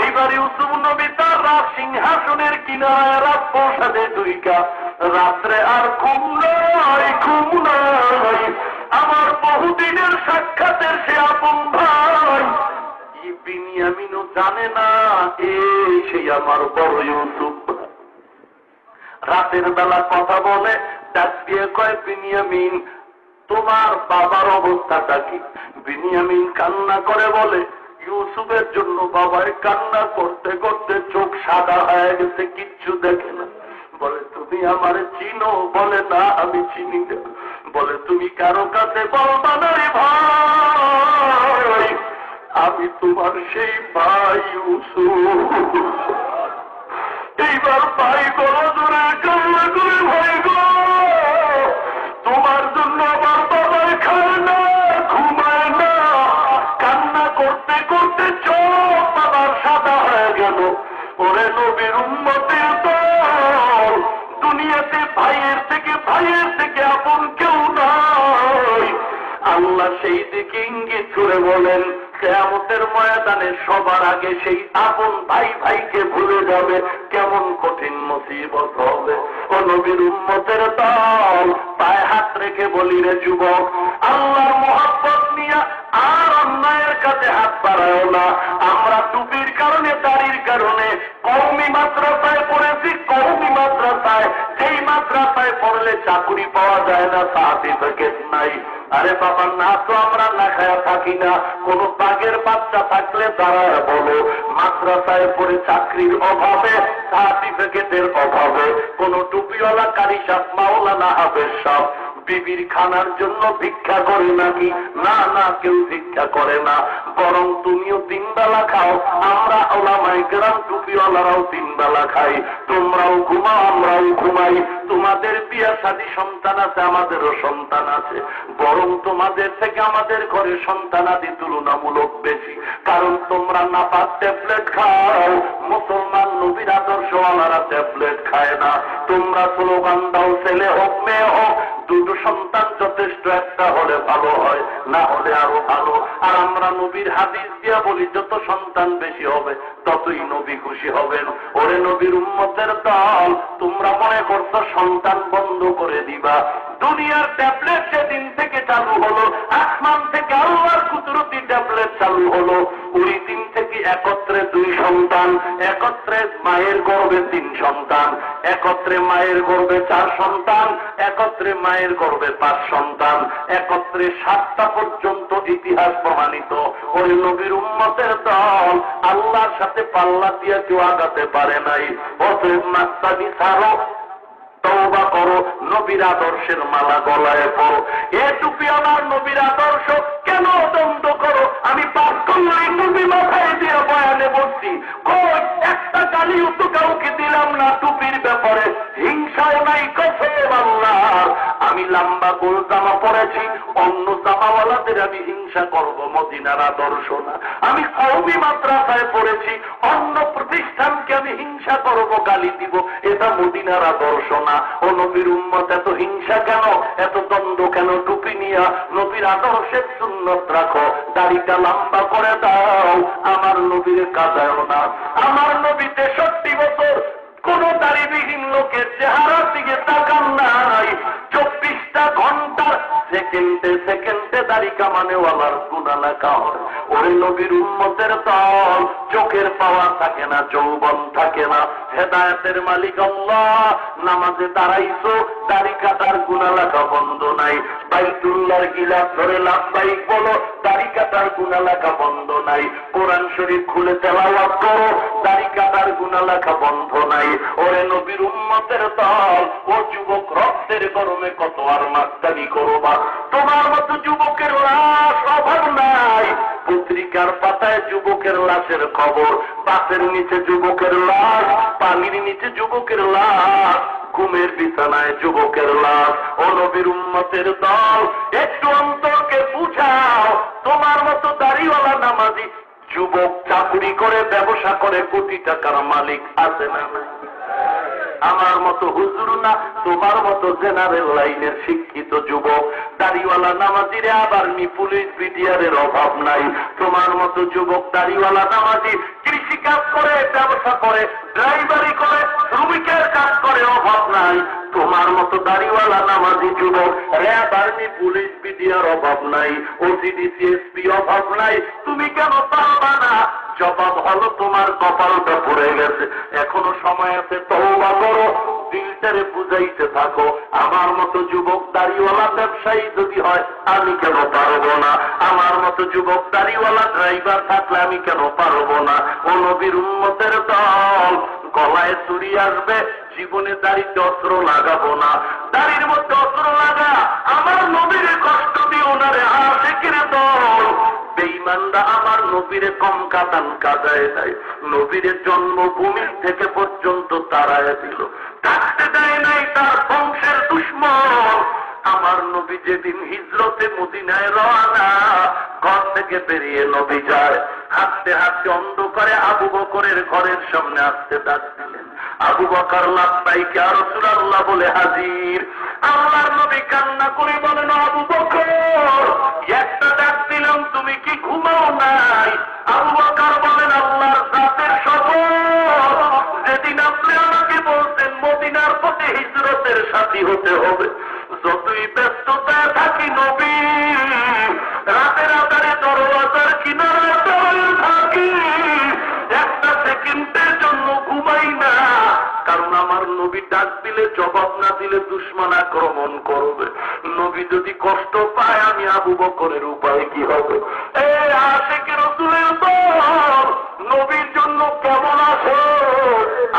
এইবার ইউসুফ নবী তার রাত সিংহাসনের কিনারায় রাত প্রসাদে দুইকা, রাত্রে আর ঘুম নাই, ঘুম নাই। আমার বহুদিনের সাক্ষাতের সে আপন ভাই বিনিয়ামিনও জানে না এই সেই আমার বড় ইউসুফ। রাতের বেলা কথা বলে, ডাক দিয়ে কয়, বিনিয়ামিন তোমার বাবার অবস্থাটা কি? বিনিয়ামিন কান্না করে বলে, ইউসুফের জন্য বাবায় কান্না করতে করতে চোখ সাদা হয়ে গেছে, কিচ্ছু দেখে না। বলে, তুমি আমারে চিনো? বলে, না আমি চিনি না। বলে, তুমি কারো কাছে বলবা না রে ভাই, আমি তোমার সেই ভাই ইউসুফ। এইবার ভাই গলা ধরে কান্না করে, ভাই গো তোমার জন্য আমার বাবার খায় না, ঘুমায় না, কান্না করতে করতে চোখ বাবার সাদা হয়ে গেল। ওরে নবীর উম্মতের দল, দুনিয়াতে ভাইয়ের থেকে আপন কেউ নাই। আল্লাহ সেই দিকে ইঙ্গিত করে বলেন, কিয়ামতের ময়দানে সবার আগে সেই আপন ভাই ভাইকে ভুলে যাবে, কেমন কঠিন মুসিবত হবে। ও নবীর উম্মতের দল, পায়ে হাত রেখে বলি রে যুবক, আল্লাহর মহব্বত নিয়ে আর অন্যায়ের কাছে হাত বাড়ায় না। আমরা টুপির কারণে, দাড়ির কারণে কওমি মাদ্রাসায় পড়েছি, কওমি মাদ্রাসায়, যেই মাদ্রাসায় পড়লে চাকুরি পাওয়া যায় না, সার্টিফিকেট নাই। আরে বাবা, না তো আমরা না খায়া থাকি না। কোন বাঘের বাচ্চা থাকলে দাঁড়ায় বলো, মাদ্রাসায় পড়ে চাকরির অভাবে, সার্টিফিকেটের অভাবে, কোন টুপিওয়ালা কারি সাপ, মাওলানা হাফেজ সাপ বিবির খানার জন্য ভিক্ষা করে নাকি? না না, কেউ ভিক্ষা করে না। বরং তুমিও 3 বেলা খাও, আমরা ওলামায়ে কেরাম টুপিওয়ালারাও 3 বেলা খাই। তোমরাও ঘুমাও, আমরাও ঘুমাই। তোমাদের বিয়া শাদী সন্তান আছে, আমাদেরও সন্তান আছে। বরং তোমাদের থেকে আমাদের ঘরে সন্তানাদি তুলনামূলক বেশি, কারণ তোমরা নাপাক ট্যাবলেট খাও। মুসলমান নবীর আদর্শওয়ালারা ট্যাবলেট খায় না। তোমরা স্লোগান দাও, ছেলে হোক মেয়ে হোক, 2 সন্তান যথেষ্ট, একটা হলে ভালো হয়, না হলে আরো ভালো। আর আমরা নবীর হাদিস দিয়া বলি, যত সন্তান বেশি হবে ততই নবী খুশি হবেন। ওরে নবীর উম্মতের দল, তোমরা মনে করছো সন্তান বন্ধ করে দিবা। দুনিয়ার ট্যাবলেট যেদিন থেকে চালু হলো, আসমান থেকে আল্লাহর কুদরতি ট্যাবলেট চালু হলো, ওই দিন থেকে একত্রে 2 সন্তান, একত্রে মায়ের গর্ভে 3 সন্তান, একত্রে মায়ের গর্ভে 4 সন্তান, একত্রে মায়ের গর্ভে 5 সন্তান, একত্রে 7টা পর্যন্ত ইতিহাস প্রমাণিত। ওই নবীর উম্মতের দল আল্লাহর সাথে পাল্লা দিয়ে কেউ আগাতে পারে নাই। অতএব মাস্তানি ছাড়ো, তওবা করো, নবীর আদর্শের মালা গলায় পড়ো। এ টুপি আমার নবীর আদর্শ, কেন দ্বন্দ্ব করো? আমি পাপ করলেই টুপি মাথায় দিয়ে বয়ানে বসছি, একটা গালিও তো কাউকে দিলাম না টুপির ব্যাপারে, হিংসাও নাই কসম আল্লাহর। আমি লম্বা গোল জামা পরেছি, অন্য জামাওয়ালাদের আমি হিংসা করব, মদিনার আদর্শ না। আমি কওমি মাদ্রাসায় পড়েছি, অন্য প্রতিষ্ঠানকে আমি হিংসা করব, গালি দিব, এটা মদিনার আদর্শ না। ও নবীর উম্মত এত হিংসা কেন, এত দ্বন্দ্ব কেন? টুপি নিয়া নবীর আদর্শের সুন্নত রাখো, দাড়িটা লম্বা করে দাও, আমার নবীর কাঁদায় না। আমার নবী 63 বছর কোন দাড়িবিহীন লোকের চেহারার দিকে তাকান নাই। 24টা ঘন্টার সেকেন্ডে সেকেন্ডে দাড়ি কামানেওয়ালার গুনাহ লেখা হয়। ওই নবীর উম্মতের দল চোখের পাওয়ার থাকে না, যৌবন থাকে না। হেদায়েতের মালিক আল্লাহ, নামাজে দাঁড়াইছো, দাড়ি কাটার গুনাহ লেখা বন্ধ নাই। বাইতুল্লাহর গিলাফ ধরে লাব্বাইক বলো, দাড়ি কাটার গুনাহ লেখা বন্ধ নাই। কোরআন শরীফ খুলে তেলাওয়াত করো, দাড়ি কাটার গুনাহ লেখা বন্ধ নাই। ওরে নবীর উম্মতের দল, ও যুবক, রক্তের গরমে কত আর মাস্তানি করবা? তোমার মতো যুবকের লাশ অভাব নাই। পত্রিকার পাতায় যুবকের লাশের খবর, বাসের নিচে যুবকের লাশ, পানির নিচে যুবকের লাশ, ঘুমের বিছানায় যুবকের লাশ। ও নবীর উম্মতের দল, একটু অন্তরকে বুঝাও। তোমার মতো দাড়িওয়ালা নামাজি যুবক চাকরি করে, ব্যবসা করে, কোটি টাকার মালিক আছে না? আমার মতো হুজুর না, তোমার মতো জেনারেল লাইনের শিক্ষিত যুবক দাড়িওয়ালা নামাজিরে আবার পুলিশ বিডিআরের অভাব নাই। তোমার মতো যুবক দাড়িওয়ালা নামাজি কৃষি কাজ করে, ব্যবসা করে, ড্রাইভারি করে, শ্রমিকের কাজ করে, অভাব নাই। তোমার মতো দাড়িওয়ালা নামাজি যুবক র্যাব, আর্মি, পুলিশ বিডিআর অভাব নাই, ওসিডি, সিএসপি অভাব নাই। তুমি কেন পারবা না? জবাব হলো তোমার কপালটা পড়ে গেছে। এখনো সময় আছে, তওবা করো, দিলটারে বুঝাইতে থাকো। আমার মতো যুবক দাড়িওয়ালা ব্যবসায়ী যদি হয়, আমি কেন পারবো না? আমার মতো যুবক দাড়িওয়ালা ড্রাইভার থাকলে আমি কেন পারবো না? ও নবীর উম্মতের দল, গলায় চুরি আসবে, জীবনে দাড়িতে অস্ত্র লাগাবো না। দাড়ির মধ্যে অস্ত্র লাগা, আমার নবীর কষ্ট দিয়ে ওনারে আশিকের দল। বেঈমানরা আমার নবীরে কম কাতান কাজায় দেয়, নবীরের জন্মভূমি থেকে পর্যন্ত তাড়ায় দিল, থাকতে দেয় নাই তার বংশের দুশমন। আমার নবী যেদিন হিজরতে মদিনায় রওনা, ঘর থেকে বেরিয়ে নবী যায়, হাঁটতে হাঁটতে অন্ধকারে আবু বকরের ঘরের সামনে আসতে ডাক দিলেন। আবু বকর লাব্বাইক ইয়া রাসূলুল্লাহ বলে হাজির। আল্লাহর নবী কান্না করে বলেন, আবু বকর, একটা ডাক দিলাম, তুমি কি ঘুমাও নাই? আবু বকর বলেন, আল্লাহর জাতের শপথ, যেদিন আপনি আমাকে বলতেন মদিনার পথে হিজরতের সাথী হতে হবে, যতই ব্যস্ততায় থাকি নবী, রাতের আধারে দরওয়াজার কিনারে দাঁড়িয়ে থাকি, একটা সেকেন্ডের জন্য ঘুমাই না। কারণ আমার নবী ডাক দিলে, জবাব না দিলে দুশমন আক্রমণ করবে। নবী যদি কষ্ট পায়, আমি আবু বকরের উপায় কি হবে? এই আশিকে রাসূলের দল নবীর জন্য কেমন আছে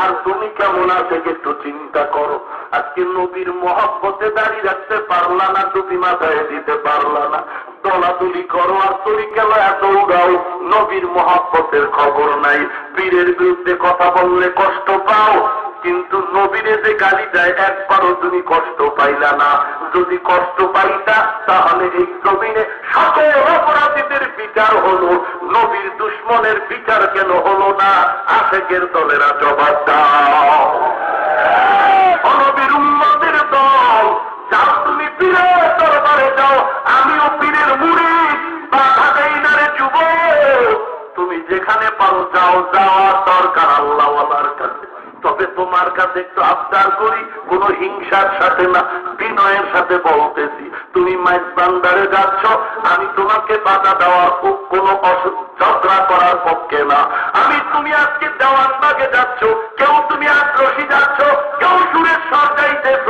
আর তুমি কেমন আছে একটু চিন্তা করো। আজকে নবীর মহব্বতে দাঁড়িয়ে রাখতে পারলা না, টুপি মাথায় দিতে পারলা না, দলাদলি করো আর তরিকা এত উড়াও, নবীর মহব্বতের খবর নাই। পীরের বিরুদ্ধে কথা বললে কষ্ট পাও, কিন্তু নবীরে যে গালি দেয় একবারও তুমি কষ্ট পাইলা না। যদি কষ্ট পাইতা, তাহলে এই জমিনে সকল অপরাধীদের বিচার হলো, নবীর দুশমনের বিচার কেন হলো না? আশেকের দলেরা জবাব দাও। নবীর উম্মতের দল, যাও তুমি পীরের দরবারে যাও, আমিও পীরের মুরিদ, বাধা দেই না রে যুবক। তুমি যেখানে পারো যাও, যাওয়ার দরকার আল্লাহওয়ালার কাছে। তবে তোমার সাথে একটু আবদার করি, কোনো হিংসার সাথে না, বিনয়ের সাথে বলতেছি। তুমি মাইজবান্দারে যাচ্ছ, আমি তোমাকে বাধা দেওয়ার কোনো ঝগড়া করার পক্ষে না। তুমি আজকে দেওয়ানবাগে যাচ্ছ, কেউ তুমি আগ্রসী যাচ্ছ, কেউ সুরেশ্বর যাইতেছ,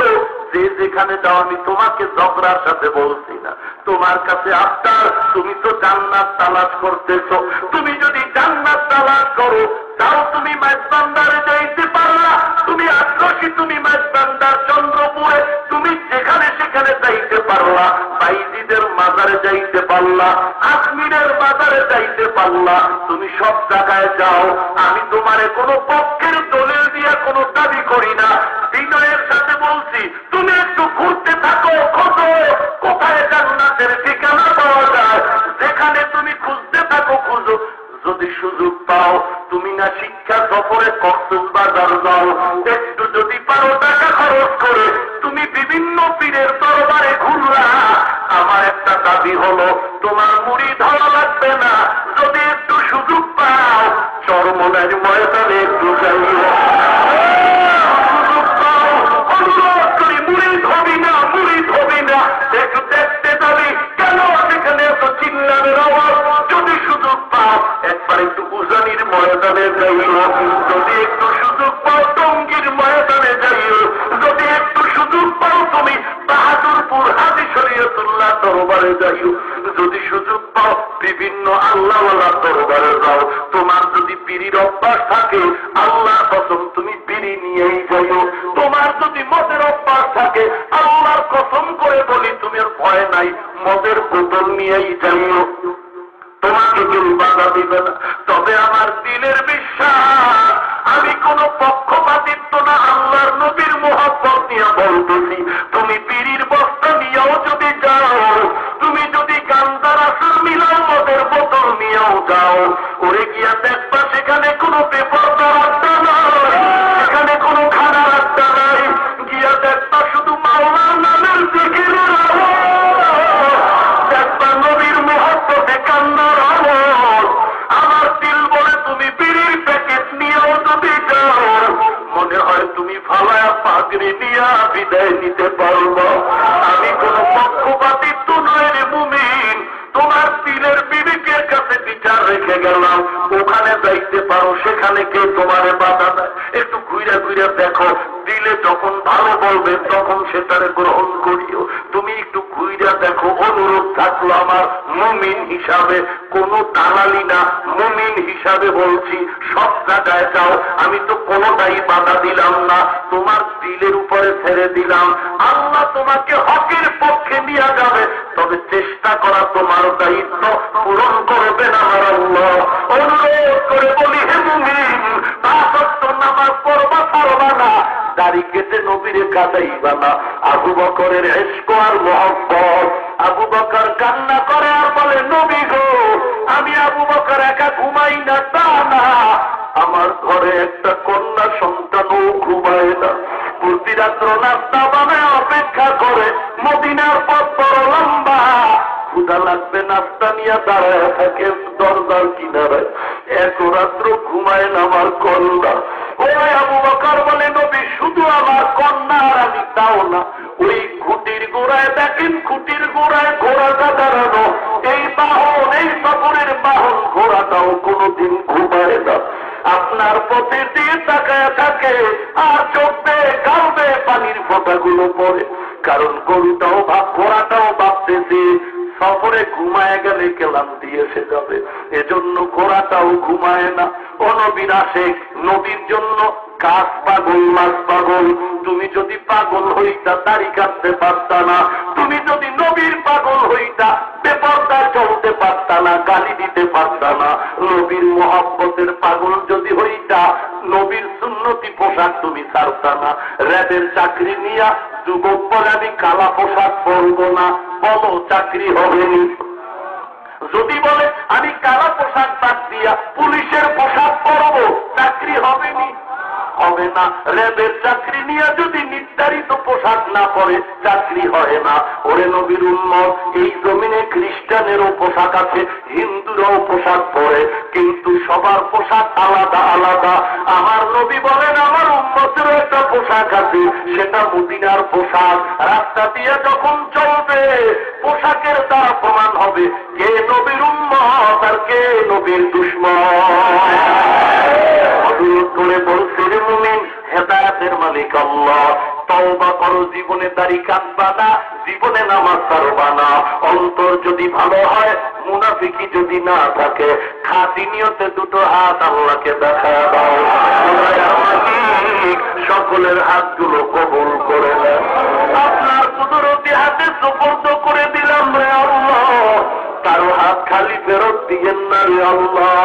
যে যেখানে যাও আমি তোমাকে ঝগড়ার সাথে বলছি না। তোমার কাছে আবদার, তুমি তো জান্নাত তালাশ করতেছ, তুমি যদি জান্নাত তালাশ করো তাও তুমি মাইজবান্দারে যাইতে পারলা। তুমি আগ্রসী, তুমি মাইজবান্দার চন্দ্রপুরে তুমি যেখানে সেখানে যাইতে পারলা, বাইজিদের মাজারে যাইতে পারলা, আজমিরের মাজারে যাইতে পারলা, তুমি সব জায়গায় যাও। আমি তোমারে কোনো পক্ষের দলিল দিয়ে কোনো দাবি করি না, বিনয়ের সাথে বলছি তুমি একটু ঘুরতে থাকো, খোঁজো কোথায় জান্নাতের ঠিকানা পাওয়া যায়, যেখানে তুমি খুঁজতে থাকো খুঁজো। যদি সুযোগ পাও, তুমি না শিক্ষা সফরে কক্সবাজার যাও, একটু যদি পারো টাকা খরচ করে তুমি বিভিন্ন পীরের দরবারে ঘুরলা। আমার একটা দাবি হলো, তোমার মুড়ি ধরা লাগবে না, যদি একটু সুযোগ পাও চরমনের ময়দানে একটু যাইও, সুযোগ পাও অনুরোধ করি, মুড়ি ধবি না, মুড়ি ধবি না, একটু দেখতে যাবি কেন সেখানে এত চিল্লানের আওয়াজ। যদি সুযোগ পাও একবার একটু উজানির ময়দানে যাইও, যদি একটু সুযোগ পাও টঙ্গীর ময়দানে যাইও, যদি একটু সুযোগ পাও তুমি বাহাদুরপুর হাজী শরীয়তুল্লাহ দরবারে যাইও, যদি সুযোগ পাও বিভিন্ন আল্লাহওয়ালা দরবারে যাও। তোমার যদি পীরির অভ্যাস থাকে, আল্লাহর কসম তুমি পীরি নিয়েই যাইও। তোমার যদি মদের অভ্যাস থাকে, আল্লাহর কসম করে বলি তুমি আর ভয় নাই, মদের বোতল নিয়েই যাইও, তোমাকে কেউ বাধা দিবে না। তবে আমার দিলের বিশ্বাস, আমি কোন পক্ষপাতিত্ব না, আল্লাহর নবীর মোহাব্বত নিয়ে বলতেছি, তুমি পীরির বস্তা নিয়েও যদি যাও, তুমি যদি গান্ধার আসর মিলাও, মদের বোতল নিয়েও যাও, ওরে গিয়া দেখবা সেখানে কোনো বেপরদার আড্ডা নাই, সেখানে কোনো খানার আড্ডা নাই, গিয়া দেখবা শুধু মাওলার নামের জিকিরের দেখবা নবীর মোহাব্বতে কান্নার আওয়াজ। আমার দিল বলে তুমি বিড়ির প্যাকেট নিয়েও যদি যাও, মনে হয় তুমি ফালায়া পাগড়ি নিয়ে বিদায় নিতে পারবো। আমি কোন পক্ষপাতিত্ব নয় রে মুমিন, তোমার দিলের বিবেকের কাছে বিচার রেখে গেলাম, ওখানে যাইতে পারো, সেখানে কে তোমারে বাধা দেয়। একটু ঘুরে ঘুরে দেখো, দিলে যখন ভালো বলবে তখন সেটারে গ্রহণ করিও। তুমি একটু ঘুরে দেখো, অনুরোধ থাকলো আমার মুমিন হিসাবে, কোনো দালালি না, মুমিন হিসাবে বলছি, সব জায়গায় যাও, আমি তো কোনোটাই বাধা দিলাম না, তোমার দিলের উপরে ছেড়ে দিলাম। আল্লাহ তোমাকে হকের পক্ষে নিয়ে যাবে, তবে চেষ্টা করা তোমার দায়িত্ব, পূরণ করবেন আমার আল্লাহ। অনুরোধ করে বলি, হে মুমিন, 5 ওয়াক্ত নামাজ পড়বা পারবা না, দাড়ি কেটে নবীরে কাটাইবা না। আবু বকরের ইশক আর মহব্বত, আবু বকর কান্না করে আর বলে, নবী গো, আমি আবু বকর একা ঘুমাই না তা না, আমার ঘরে একটা কন্যা সন্তানও ঘুমায় না, প্রতি রাত্র নাস্তা বানায় অপেক্ষা করে, মদিনার পথ বড় লম্বা, ক্ষুধা লাগবে নাস্তা নিয়ে দাঁড়ায় থাকে দরজার কিনারায়, এক রাত্র ঘুমায় না আমার কন্যা। ওই আবু বকর বলে, নবী শুধু আমার কন্যা আর আমি তাও না, ওই খুঁটির গোড়ায় দেখেন, খুঁটির গোড়ায় ঘোড়াটা দাঁড়ানো, এই বাহন, এই সফরের বাহন ঘোড়াটাও কোনোদিন ঘুমায় না, আপনার পথে দিয়ে তাকায় থাকে, আর চোখ দিয়ে গাল দিয়ে পানির ফোঁটাগুলো পড়ে, কারণ গরুটাও ঘোড়াটাও ভাবতেছে সফরে ঘুমায় গেলে কেলাম দিয়ে এসে যাবে, এজন্য ঘোড়াটাও ঘুমায় না। ও নবীর আশিক, নবীর জন্য গাছ পাগল, মাছ পাগল। তুমি যদি পাগল হইতা দাড়ি কাটতে পারতা না, তুমি যদি নবীর পাগল হইতা বেপরদায় চলতে পারতা না, গালি দিতে পারতা না। নবীর মোহাব্বতের পাগল যদি হইতা, নবীর সুন্নতি পোশাক তুমি ছাড়তা না। র্যাবের চাকরি নিয়া যুবক বলে আমি কালা পোশাক পরবো না, বলো চাকরি হবেনি? যদি বলে আমি কালা পোশাক বাদ দিয়া পুলিশের পোশাক পরবো, চাকরি হবেনি? হবে না। র্যাবের চাকরি নিয়ে যদি নির্ধারিত পোশাক না পরে চাকরি হয় না। ওরে নবীর উম্মত, এই জমিনে খ্রিস্টানেরও পোশাক আছে, হিন্দুরাও পোশাক পরে, কিন্তু সবার পোশাক আলাদা আলাদা। আমার নবী বলেন আমার উম্মতেরও একটা পোশাক আছে, সেটা মদিনার পোশাক। রাস্তা দিয়ে যখন চলবে পোশাকের দ্বারা প্রমাণ হবে কে নবীর উম্মত আর কে নবীর দুশমন। অনুরোধ করে বলছে রে মুমিন, হেদায়েতের মালিক আল্লাহ, তওবা করো, জীবনে দাড়ি কাটবা না, জীবনে নামাজ ছাড়বা না। অন্তর যদি ভালো হয়, মুনাফিকি যদি না থাকে, খাঁটি নিয়তে দুটো হাত আল্লাহকে দেখা দাও। সকলের হাতগুলো কবুল করে নেন। আপনার কুদরতি হাতে সুপর্দ করে দিলাম রে আল্লাহ, কারো হাত খালি ফেরত দিয়েন না রে আল্লাহ।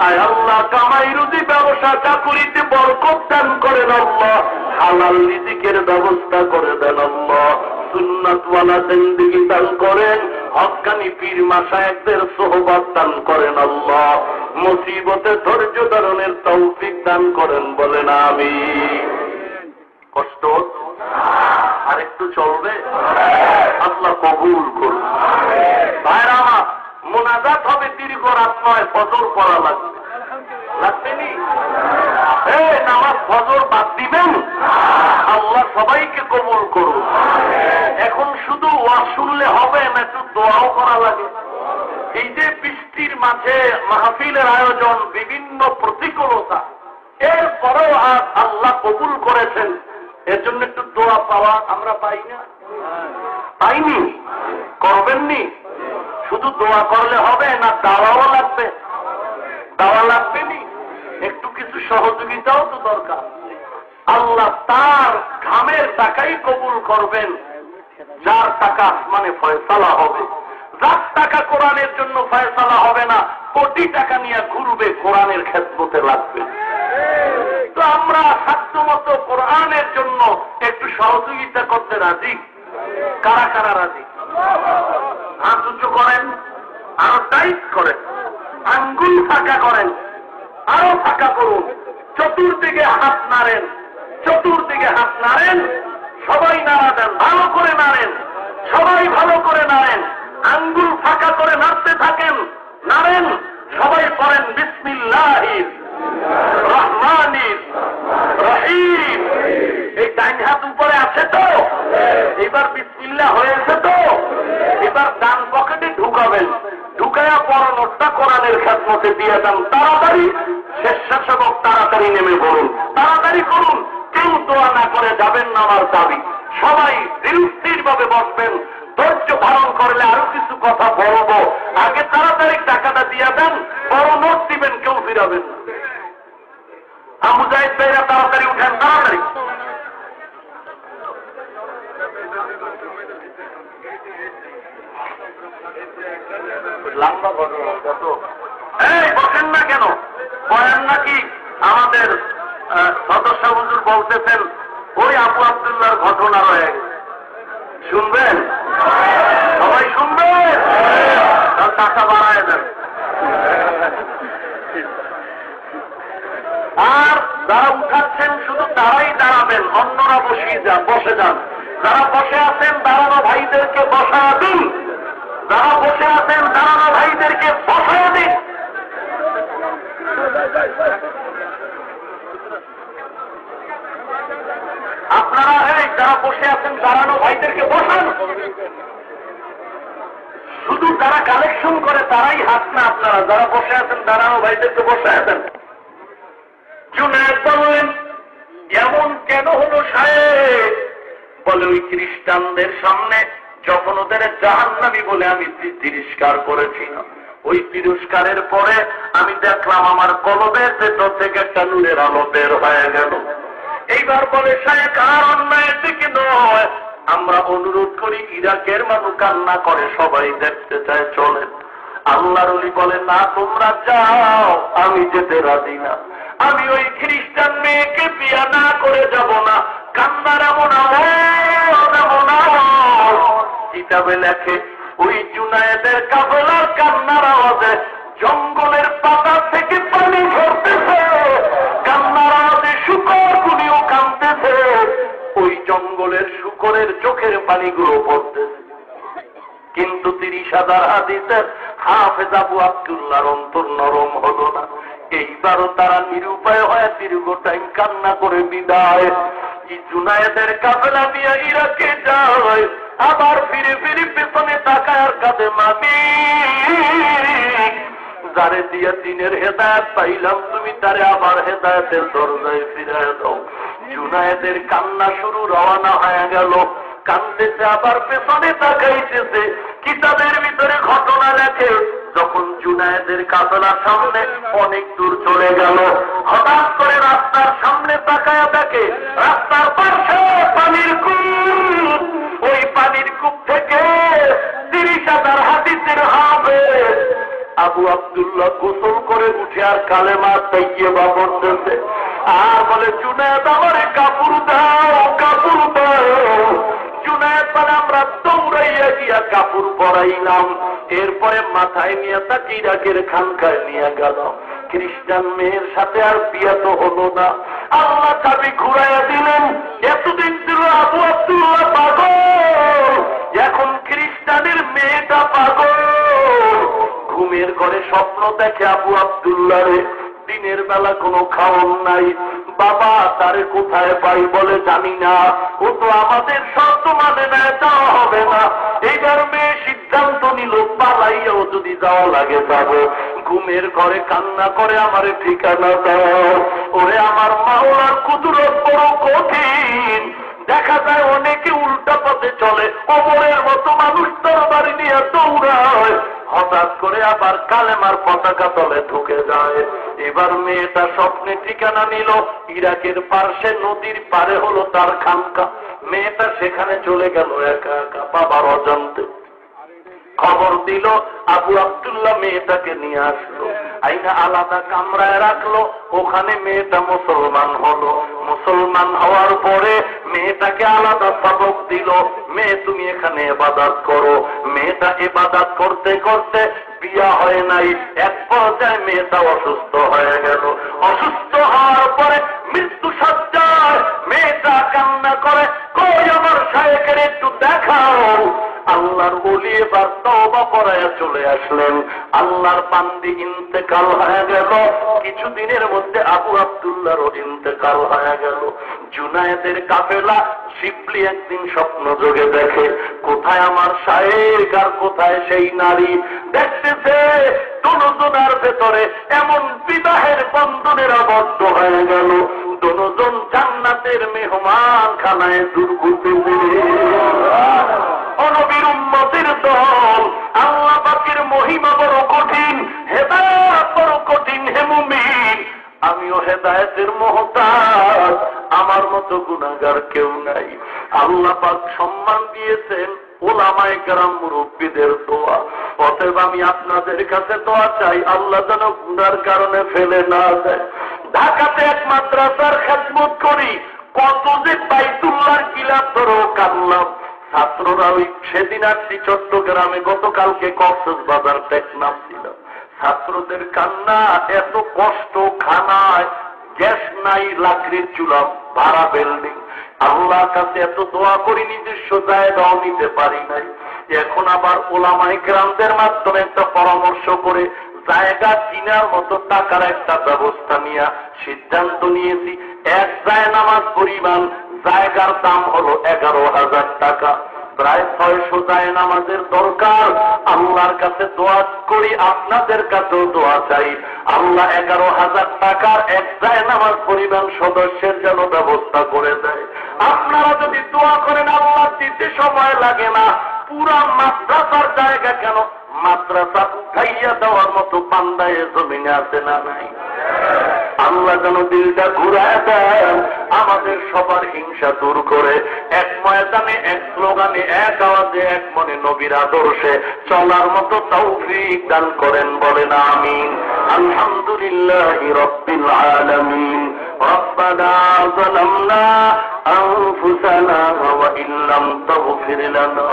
আয় আল্লাহ, কামাই রুজি ব্যবসা চাকুরিতে বরকত দান করেন আল্লাহ, হালাল রিজিকের ব্যবস্থা করে দেন আল্লাহ, সুন্নাতওয়ালা জিন্দেগি দান করেন, হক্কানি পীর মাশায়েখদের সোহবত দান করেন আল্লাহ, মুসিবতে ধৈর্য ধারণের তৌফিক দান করেন, বলেন আমিন। কষ্ট আর একটু চলবে, আল্লাহ কবুল করুন। ভাইরা আমার, মুনাজাত হবে দীর্ঘ রাত নয়, ফজর পড়া লাগবে, লাগবেনি? নামাজ ফজর বাদ দিবেন, আল্লাহ সবাইকে কবুল করুন। এখন শুধু ওয়াজ শুনলে হবে না, একটু দোয়াও করা লাগে। এই যে বৃষ্টির মাঝে মাহফিলের আয়োজন, বিভিন্ন প্রতিকূলতা, এরপরেও আজ আল্লাহ কবুল করেছেন, এর জন্য একটু দোয়া পাওয়া আমরা পাই না? পাইনি? করবেননি? শুধু দোয়া করলে হবে না, দাওয়াও লাগবে? দাওয়া লাগবে নি? একটু কিছু সহযোগিতাও তো দরকার। আল্লাহ তার ঘামের টাকাই কবুল করবেন, যার টাকা আসমানে ফয়সালা হবে। যার টাকা কোরআনের জন্য ফয়সালা হবে না, কোটি টাকা নিয়ে ঘুরবে, কোরআনের খেদমতে লাগবে। তো আমরা সাধ্যমতো কোরআনের জন্য একটু সহযোগিতা করতে রাজি। কারা কারা রাজি? হাত উঁচু করেন, আরো টাইট করেন, আঙ্গুল ফাঁকা করেন, আরো ফাঁকা করুন, চতুর্দিকে হাত নাড়েন, চতুর্দিকে হাত নাড়েন, সবাই নাড়া দেন, ভালো করে নাড়েন, সবাই ভালো করে নাড়েন, আঙ্গুল ফাঁকা করে নাড়তে থাকেন, নাড়েন, সবাই পড়েন বিসমিল্লাহির রহমানির রহিম। এই ডাইন হাত উপরে আছে তো, এবার বিসমিল্লাহ হয়েছে তো, এবার ডান পকেটে ঢুকাবেন, ঢুকায়া পড়ানোটা কোরআনের খেদমতে দিয়ে দেন। তাড়াতাড়ি স্বেচ্ছাসেবক তাড়াতাড়ি নেমে পড়ুন, তাড়াতাড়ি করুন, কেউ দোয়া না করে যাবেন না, আমার দাবি। সবাই স্থির ভাবে বসবেন, ধৈর্য ধারণ করলে আরো কিছু কথা বলবো, আগে তাড়াতাড়ি টাকাটা দিয়ে দেন, বড় নোট দিবেন, কেউ ফিরাবেন না। মুজাহিদ ভাইরা তাড়াতাড়ি উঠেন, তাড়াতাড়ি। লম্বা ঘটনা কত, বসেন না কেন? বলেন নাকি আমাদের সদস্য হুজুর বলতেছেন ওই আবু আব্দুল্লাহর ঘটনা রয়ে গেছে, শুনবেন? সবাই শুনবেন? টাকা বাড়ায় দেন। আর যারা উঠাচ্ছেন শুধু তারাই দাঁড়াবেন, অন্যরা বসে যান। যারা বসে আছেন দাঁড়ানো ভাইদেরকে বসায় দিন, যারা বসে আছেন দাঁড়ানো ভাইদেরকে বসায় দিন। আপনারা যারা বসে আছেন দাঁড়ানো ভাইদেরকে বসান। শুধু যারা কালেকশন করে তারাই হাত না, আপনারা যারা বসে আছেন দাঁড়ানো ভাইদেরকে বসায় দেন। জুনায়েদ বললেন এমন কেন হলো সাহেব? বলে ওই খ্রিস্টানদের সামনে যখন ওদের জাহান্নামী বলে আমি তিরস্কার করেছিলাম, ওই তিরস্কারের পরে আমি দেখলাম আমার কলবের ভেতর থেকে একটা নূরের আলো বের হয়ে গেল। এইবার বলে সাহেব আর অন্যায়ের দিকে নয়, আমরা অনুরোধ করি, ইরাকের মানুষ কান্না করে, সবাই দেখতে চায়, চলেন। আল্লাহর ওলি বলে না, তোমরা যাও, আমি যেতে রাজি না। আমি ওই খ্রিস্টান মেয়েকে বিয়া না করে যাব না। কান্নার এমন কিতাবে লেখে ওই জুনায়েদের কাফেলার কান্নার আওয়াজে জঙ্গলের পাতা থেকে পানি ঝরতেছে, কান্নার আওয়াজে শুকর গুলিও কাঁদতেছে। ওই ওই জঙ্গলের শুকরের চোখের পানিগুলো পড়তেছে। কিন্তু 30,000 হাদিসের হাফেজ আবু আব্দুল্লাহর অন্তর নরম হলো না। এইবারও তারা নিরুপায় হয়ে দীর্ঘ টাইম কান্না করে বিদায়। জুনায়েদের কাফেলা নিয়ে ইরাকে যায়, আবার ফিরে ফিরে পেছনে তাকায় আর কাঁদে, মালিক যারে দিয়া দিনের হেদায়েত পাইলাম, তুমি তারে আবার হেদায়েতের দরজায় ফিরায় দাও। জুনায়েদের কান্না শুরু, রওনা হয়ে গেল। কান্দতেছে, আবার পেছনে তাকাইতেছে। কিতাবের ভিতরে ঘটনা লেখে, যখন জুনায়েদের কাফেলার সামনে অনেক দূর চলে গেল, হঠাৎ করে রাস্তার সামনে তাকায়া দেখে রাস্তার পাশে পানির কূপ। ওই পানির কূপ থেকে 30,000 হাদিসের হাফেজ আবু আব্দুল্লাহ গোসল করে উঠে আর কালেমা তাইয়্যিবা পড়তেছে, আর বলে, জুনায়েদ আমারে কাপড় দাও, কাপড় দাও। জুনায়েদ বলে, আমরা দৌড়াইয়া গিয়া কাপড় পরাইলাম। এরপরে মাথায় নিয়ে তাকে ইরাকের খানকায় নিয়ে গেল। খ্রিস্টান মেয়ের সাথে আর বিয়া তো হলো না। আল্লাহ চাবি ঘুরাইয়া দিলেন। এতদিন ছিল আবু আব্দুল্লাহ পাগল, এখন খ্রিস্টানের মেয়েটা পাগল। ঘুমের ঘরে স্বপ্ন দেখে আবু আব্দুল্লাহ রে, দিনের বেলা কোনো খাওন নাই। বাবা তারে কোথায় পাই? বলে, জানি না, ও তো আমাদের শর্ত মানে না, যাওয়া হবে না। এইবার মেয়ে সিদ্ধান্ত নিল, পালাইয়াও যদি যাওয়া লাগে যাবো। ঘুমের ঘরে কান্না করে, আমারে ঠিকানা দাও। ওরে আমার মাওলার কুদরত বড় কঠিন। দেখা যায় অনেকে উল্টা পথে চলে, কবরের মতো মানুষ তরবারি নিয়ে দৌড়ায়, হঠাৎ করে আবার কালেমার পতাকা তলে ঢুকে যায়। এবার মেয়েটা স্বপ্নে ঠিকানা নিল, ইরাকের পার্শ্বে নদীর পারে হলো তার খানকা। মেয়েটা সেখানে চলে গেল একা একা, বাবার অজান্তে। খবর দিল, আবু আব্দুল্লাহ মেয়েটাকে নিয়ে আসলো, আইনা আলাদা কামরায় রাখলো। ওখানে মেয়েটা মুসলমান হলো। মুসলমান হওয়ার পরে মেয়েটাকে আলাদা সবক দিল, মেয়ে তুমি এখানে ইবাদত করো। মেয়েটা ইবাদত করতে করতে বিয়া হয় নাই। এক পর্যায়ে মেয়েটা অসুস্থ হয়ে গেল। অসুস্থ হওয়ার পরে মৃত্যু সজ্জায় মেয়েটা কান্না করে, কই আমার শায়েখের একটু দেখাও। আল্লাহর ওলি এবার তওবা করায়া চলে আসলেন। আল্লাহর বান্দি ইন্তেকাল হয়ে গেল। কিছুদিনের মধ্যে আবু আব্দুল্লাহরও ইন্তেকাল হয়ে গেল। জুনায়েদের কাফেলা শিবলি একদিন স্বপ্ন যোগে দেখে, কোথায় আমার শায়েখ আর কোথায় সেই নারী। দেখতেছে দুজনের ভেতরে এমন বিবাহের বন্ধনের আবদ্ধ হয়ে গেল, দুজন জান্নাতের মেহমান খানায় দুর্গতি। নবীর উম্মতের দল, আল্লাহ পাকের মহিমা বড় কঠিন, হেদায়েত বড় কঠিন। হে মুমিন, আমিও হেদায়েতের মুহতাজ, আমার মতো গুনাহগার কেউ নাই। আল্লাহ পাক সম্মান দিয়েছেন উলামায়ে কেরাম, মুরব্বিদের দোয়া। অতএব আমি আপনাদের কাছে দোয়া চাই, আল্লাহ যেন গুনার কারণে ফেলে না দেয়। ঢাকাতে এক মাদ্রাসার খেদমত করি, কত যে বাইতুল্লাহর কিলাপ ধরো কাঁদলাম। ছাত্ররা ওই সেদিন আসছি চট্টগ্রামে, গতকালকে কক্সবাজার টেকনাফ ছিল। ছাত্রদের কান্না, এত কষ্ট, খানায় গ্যাস নাই, লাকড়ির চুলা, ভাড়া বিল্ডিং। আল্লাহর কাছে এত দোয়া করি, নিজস্ব জায়গাও নিতে পারি নাই। এখন আবার ওলামায়ে কেরামদের মাধ্যমে একটা পরামর্শ করে জায়গা কিনার মতো টাকার একটা ব্যবস্থা নিয়ে সিদ্ধান্ত নিয়েছি। এক জায়নামাজ পরিমাণ জায়গার দাম হলো 11,000 টাকা। প্রায় 600 জায়নামাজের দরকার। আল্লাহর কাছে দোয়া করি, আপনাদের কাছেও দোয়া চাই, আল্লাহ 11,000 টাকার এক জায়নামাজ পরিমাণ সদস্যের যেন ব্যবস্থা করে দেয়। আপনারা যদি দোয়া করেন, আল্লাহ দিতে সময় লাগে না। পুরা মাদ্রাসার জায়গা কেন, মাদ্রাসা উঠাইয়া দেওয়ার মতো বান্দায় জমিনে আছে না নাই? আল্লাহ যেন দিলটা ঘুরায় দেন, আমাদের সবার হিংসা দূর করে এক ময়দানে, এক স্লোগানে, এক আওয়াজে, এক মনে নবীর আদর্শে চলার মতো তৌফিক দান করেন, বলেন আমিন। আলহামদুলিল্লাহি রাব্বিল আলামিন। ربنا ظلمنا أنفسنا وإن لم تغفر لنا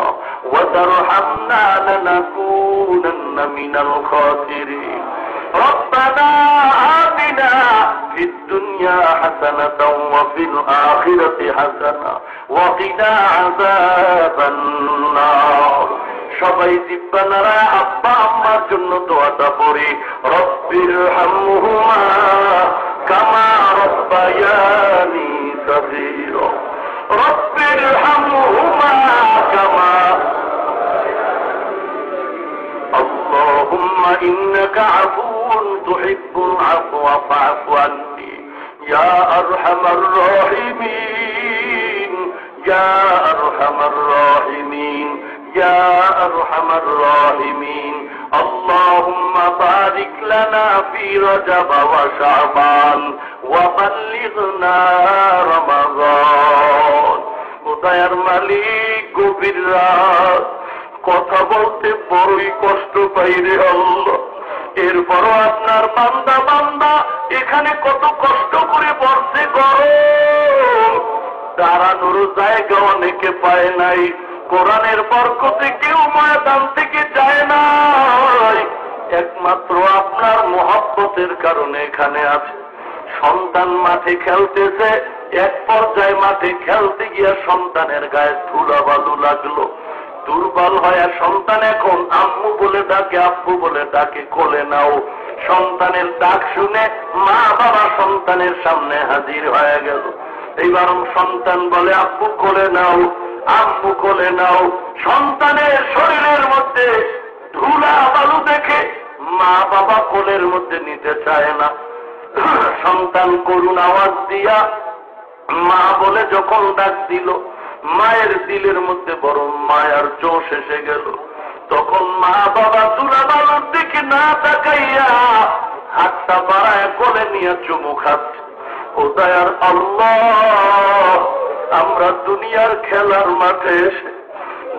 وترحمنا لنكونن من الخاسرين রব্বানা আতিনা ফিদ দুনিয়া হাসানাতাও ওয়া ফিল আখিরাতি হাসানা ওয়া কিনা আযাবান নার। সবাই জিব্বা নাড়ায় আব্বা আম্মার জন্য দোয়াটা পড়ি, রব্বির হামহুমা কামা রব্বায়ানি সগীরা, রব্বির হামহুমা কামা। اللهم إنك عفو تحب العفو فاعف عني يا أرحم الراحمين يا أرحم الراحمين يا أرحم الراحمين اللهم بارك لنا في رجب وشعبان وبلغنا رمضان। উদয়ের মালিক গভীর রাত, কথা বলতে বড়ই কষ্ট পাই রে আল্লাহ। এরপরও আপনার বান্দা বান্দা এখানে কত কষ্ট করে বসে গরম, দাঁড়ানোর জায়গা অনেকে পায় নাই। কোরআনের বরকতে কেউ ময়দান থেকে যায় নাই, একমাত্র আপনার মহব্বতের কারণে এখানে আছে। সন্তান মাঠে খেলতেছে, এক পর্যায়ে মাঠে খেলতে গিয়া সন্তানের গায়ে ধুলা বালু লাগলো, দুর্বল হয়ে সন্তান এখন আম্মু বলে ডাকে, আব্বু বলে ডাকে, কোলে নাও। সন্তানের ডাক শুনে মা বাবা সন্তানের সামনে হাজির হয়ে গেল। এইবার সন্তান বলে আব্বু কোলে নাও, আম্মু কোলে নাও। সন্তানের শরীরের মধ্যে ধুলা বালু দেখে মা বাবা কোলের মধ্যে নিতে চায় না। সন্তান করুণ আওয়াজ দিয়া মা বলে যখন ডাক দিল, মায়ের দিলের মধ্যে বড় মায়ার জোশ এসে গেল। তখন মা বাবা ধুলা বালুর দিকে না তাকাইয়া হাতটা বাড়ায় কোলে নিয়ে চুমু খাচ্ছে। ও দয়ার আল্লাহ, আমরা দুনিয়ার খেলার মাঠে এসে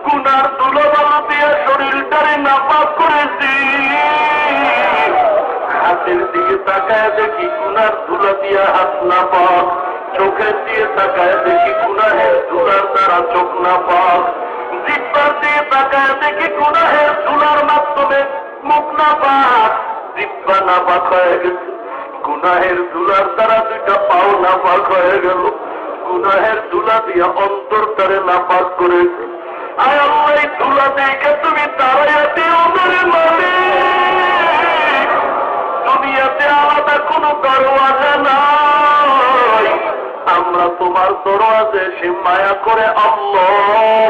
গুনার ধুলো বালু দিয়ে শরীরটারে নাপাক করেছি। হাতের দিকে তাকায় দেখি গুনার ধুলা দিয়ে হাত নাপাক, চোখের দিয়ে তাকায় দেখি গুনাহের ধুলার দ্বারা চোখ নাপাক, জিহ্বার দিয়ে তাকায় দেখি গুনাহের ধুলার মাধ্যমে মুখ নাপাক, জিহ্বা নাপাক হয়ে গেছে। গুনাহের ধুলার দ্বারা দুইটা পাও নাপাক হয়ে গেল, গুনাহের ধুলা দিয়ে অন্তরটারে নাপাক করেছে। আয় আল্লাহ, এই ধুলা দেখে তুমি তারাইয়া দিও মেরে মালিক। দুনিয়াতে আলাদা কোনো দরওয়াজা নাই, আমরা তোমার দরওয়াজে সে মায়া করে আল্লাহ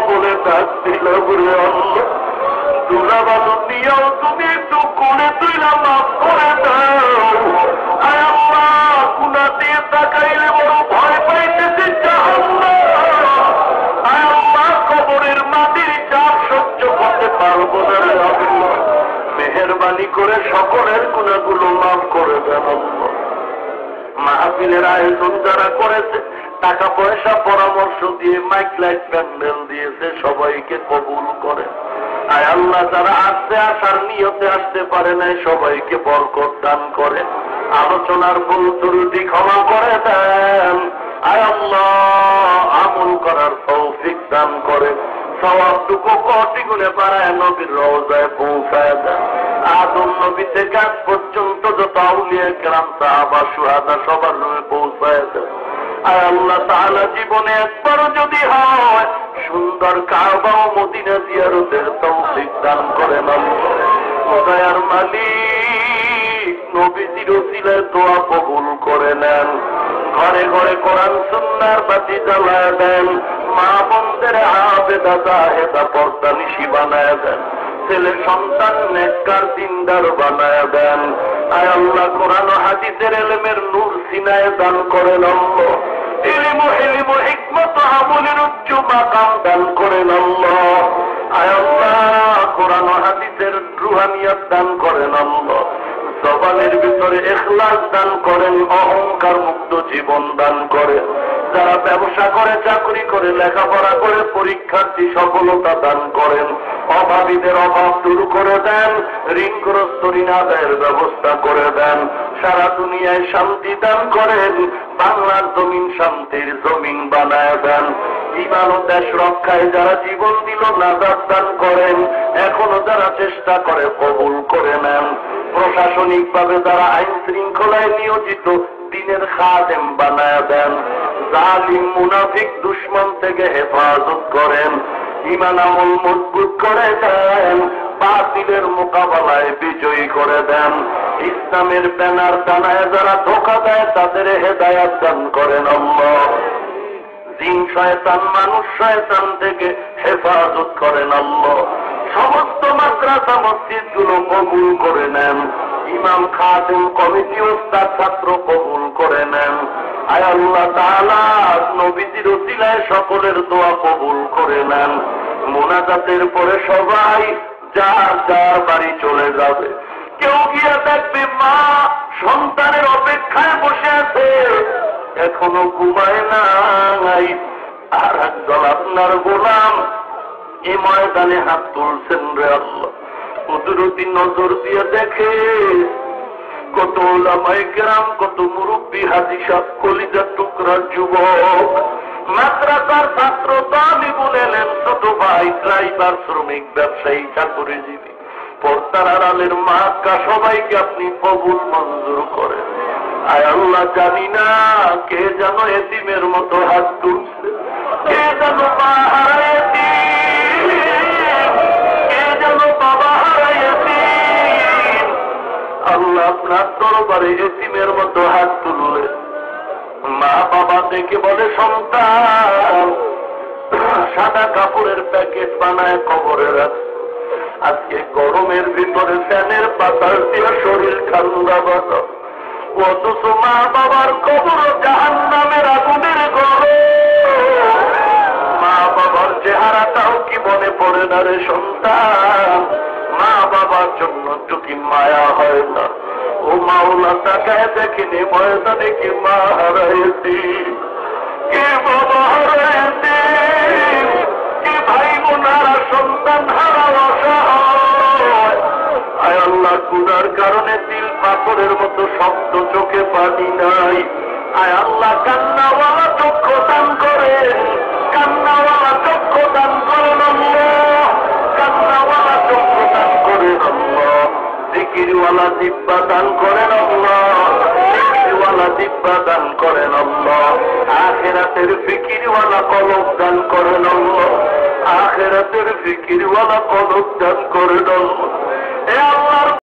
বলে ডাক দিলাম রে আল্লাহ। ধুলা বালু নিয়েও তুমি একটু কোলে তুইলা মাফ করে দাও। আয় আল্লাহ, গুনাহ দিয়ে তাকাইলে বড় ভয় পাইতেছে জাহান্নাম। আয় আল্লাহ, কবরের মাটির চাপ সহ্য করতে পারবো না রে আল্লাহ। মেহেরবানি করে সকলের গুনাহগুলো মাফ করে দেন আল্লাহ। মাহফিলের আয়োজন যারা করেছে, টাকা পয়সা পরামর্শ দিয়ে মাইক লাইট প্যান্ডেল দিয়েছে, সবাইকে কবুল করে। আয় আল্লাহ, যারা আসতে আসার নিয়তে আসতে পারে নাই সবাইকে বরকত দান করে। আলোচনার ভুল ত্রুটি ক্ষমা করে দেন। আয় আল্লাহ, আমল করার তৌফিক দান করে। সওয়াবটুকু কোটি গুণে বাড়ায় নবীর রওজায় পৌঁছায় দেন। আদম নবী থেকে আজ পর্যন্ত যত আউলিয়া কেরাম সাহাবা সুহাদা সবার রূপে পৌঁছায় দেন। আয় আল্লাহ তাআলা, জীবনে একবারও যদি হয় সুন্দর কাবা ও মদিনা জিয়ারতের তৌফিক দান করেন আল্লাহ। দয়ার মালিক, নবীজির ওসিলায় দোয়া কবুল করে নেন। ঘরে ঘরে কোরআন সুন্নাহর বাতি জ্বালায় দেন। মা বোনদের আবেদা জাহেদা পর্দা নিশি বানায় দেন। ছেলে সন্তান নেককার দিনদার বানায় দেন। আয় আল্লাহ, কোরআন ও হাদিসের ইলমের নূর সিনায় দান করেন আল্লাহ। ইলম ও হিকমত ও আমলের উচ্চ মাকাম দান করেন আল্লাহ। আয় আল্লাহ, কোরআন ও হাদিসের রুহানিয়াত দান করেন আল্লাহ। জবানের ভিতরে ইখলাস দান করেন, অহংকার মুক্ত জীবন দান করেন। যারা ব্যবসা করে, চাকরি করে, লেখাপড়া করে, পরীক্ষার্থী সফলতা দান করেন। অভাবীদের অভাব দূর করে দেন। ঋণগ্রস্ত ঋণ আদায়ের ব্যবস্থা করে দেন। সারা দুনিয়ায় শান্তি দান করেন। বাংলার জমিন শান্তির জমিন বানায় দেন। ঈমান ও দেশ রক্ষায় যারা জীবন দিল নাজাত দান করেন। এখনো যারা চেষ্টা করে কবুল করে নেন। প্রশাসনিক ভাবে যারা আইন শৃঙ্খলায় নিয়োজিত দিনের খাদেম বানায় দেন, জালিম মুনাফিক দুশমন থেকে হেফাজত করেন, ঈমান আমল মজবুত করে দেন, বাতিলের মোকাবেলায় বিজয়ী করে দেন, ইসলামের ব্যানার টানায় যারা ধোঁকা দেয় তাদের হেদায়াত দান করেন আল্লাহ। জিন শয়তান মানুষ শয়তান থেকে হেফাজত করেন আল্লাহ। সমস্ত মাদ্রাসা মসজিদ গুলো কবুল করে নেন, ইমাম খাদেম কমিটি ওস্তাদ ছাত্র কবুল করে নেন। আয় আল্লাহ তাআলা নবীজির ওসিলায় সকলের দোয়া কবুল করে নেন। মুনাজাতের পরে সবাই যার যার বাড়ি চলে যাবে। কেউ গিয়ে দেখবে মা সন্তানের অপেক্ষায় বসে আছে, এখনো ঘুমায় নাই। আর একদল আপনার গোলাম এই ময়দানে হাত তুলছেন রে আল্লাহ। কুদরতি নজর দিয়ে দেখে কত ওলামায়ে কেরাম, কত মুরব্বী, হাজী সাহেব, কলিজার টুকরা যুবক, মাদ্রাসার ছাত্র, দামি বলেলেন ছোট ভাই, ড্রাইভার, শ্রমিক, ব্যবসায়ী, চাকরিজীবী, পর্দার আড়ালের মা, সবাইকে আপনি কবুল মঞ্জুর করেন। আয় আল্লাহ জানি না কে যেন এতিমের মতো হাত তুলছে, কে যেন মা হারাইছি, কে যেন বাবা হারাইছি। আল্লাহ আপনার দরবারে এতিমের মতো হাত তুললে মা বাবা দেখে বলে সন্তান সাদা কাপড়ের প্যাকেট বানায় কবরে রাখছে, আজকে গরমের ভিতরে ফ্যানের বাতাস দিয়ে শরীর ঠান্ডা বাতাস, অথচ মা বাবার কবর জাহান্নামের আগুনের গরম। মা বাবার চেহারাটাও কি মনে পড়ে না রে সন্তান? মা বাবার জন্য যদি মায়া হয় না, ও মাওলা তাকায় দেখিনি ময়দানে কি মা হারাইছি, কে বাবা হারাইছি, কে ভাই বোনারা সন্তান হারা অসহায়। আয় আল্লাহ গুনার কারণে দিল পাথরের মতো শব্দ, চোখে পানি নাই। আয় আল্লাহ কান্নাওয়ালা চক্ষু দান করেন, কান্নাওয়ালা চক্ষু দান করেন আল্লাহ, কান্নাওয়ালা চক্ষু দান করেন আল্লাহ। জিকিরওয়ালা জিহ্বা দান করেন আল্লাহ, জিকিরওয়ালা জিহ্বা দান করেন আল্লাহ। আখিরাতের ফিকিরওয়ালা কলব দান করেন আল্লাহ, আখিরাতের ফিকিরওয়ালা কলব দান করেন আল্লাহ। এ আল্লাহর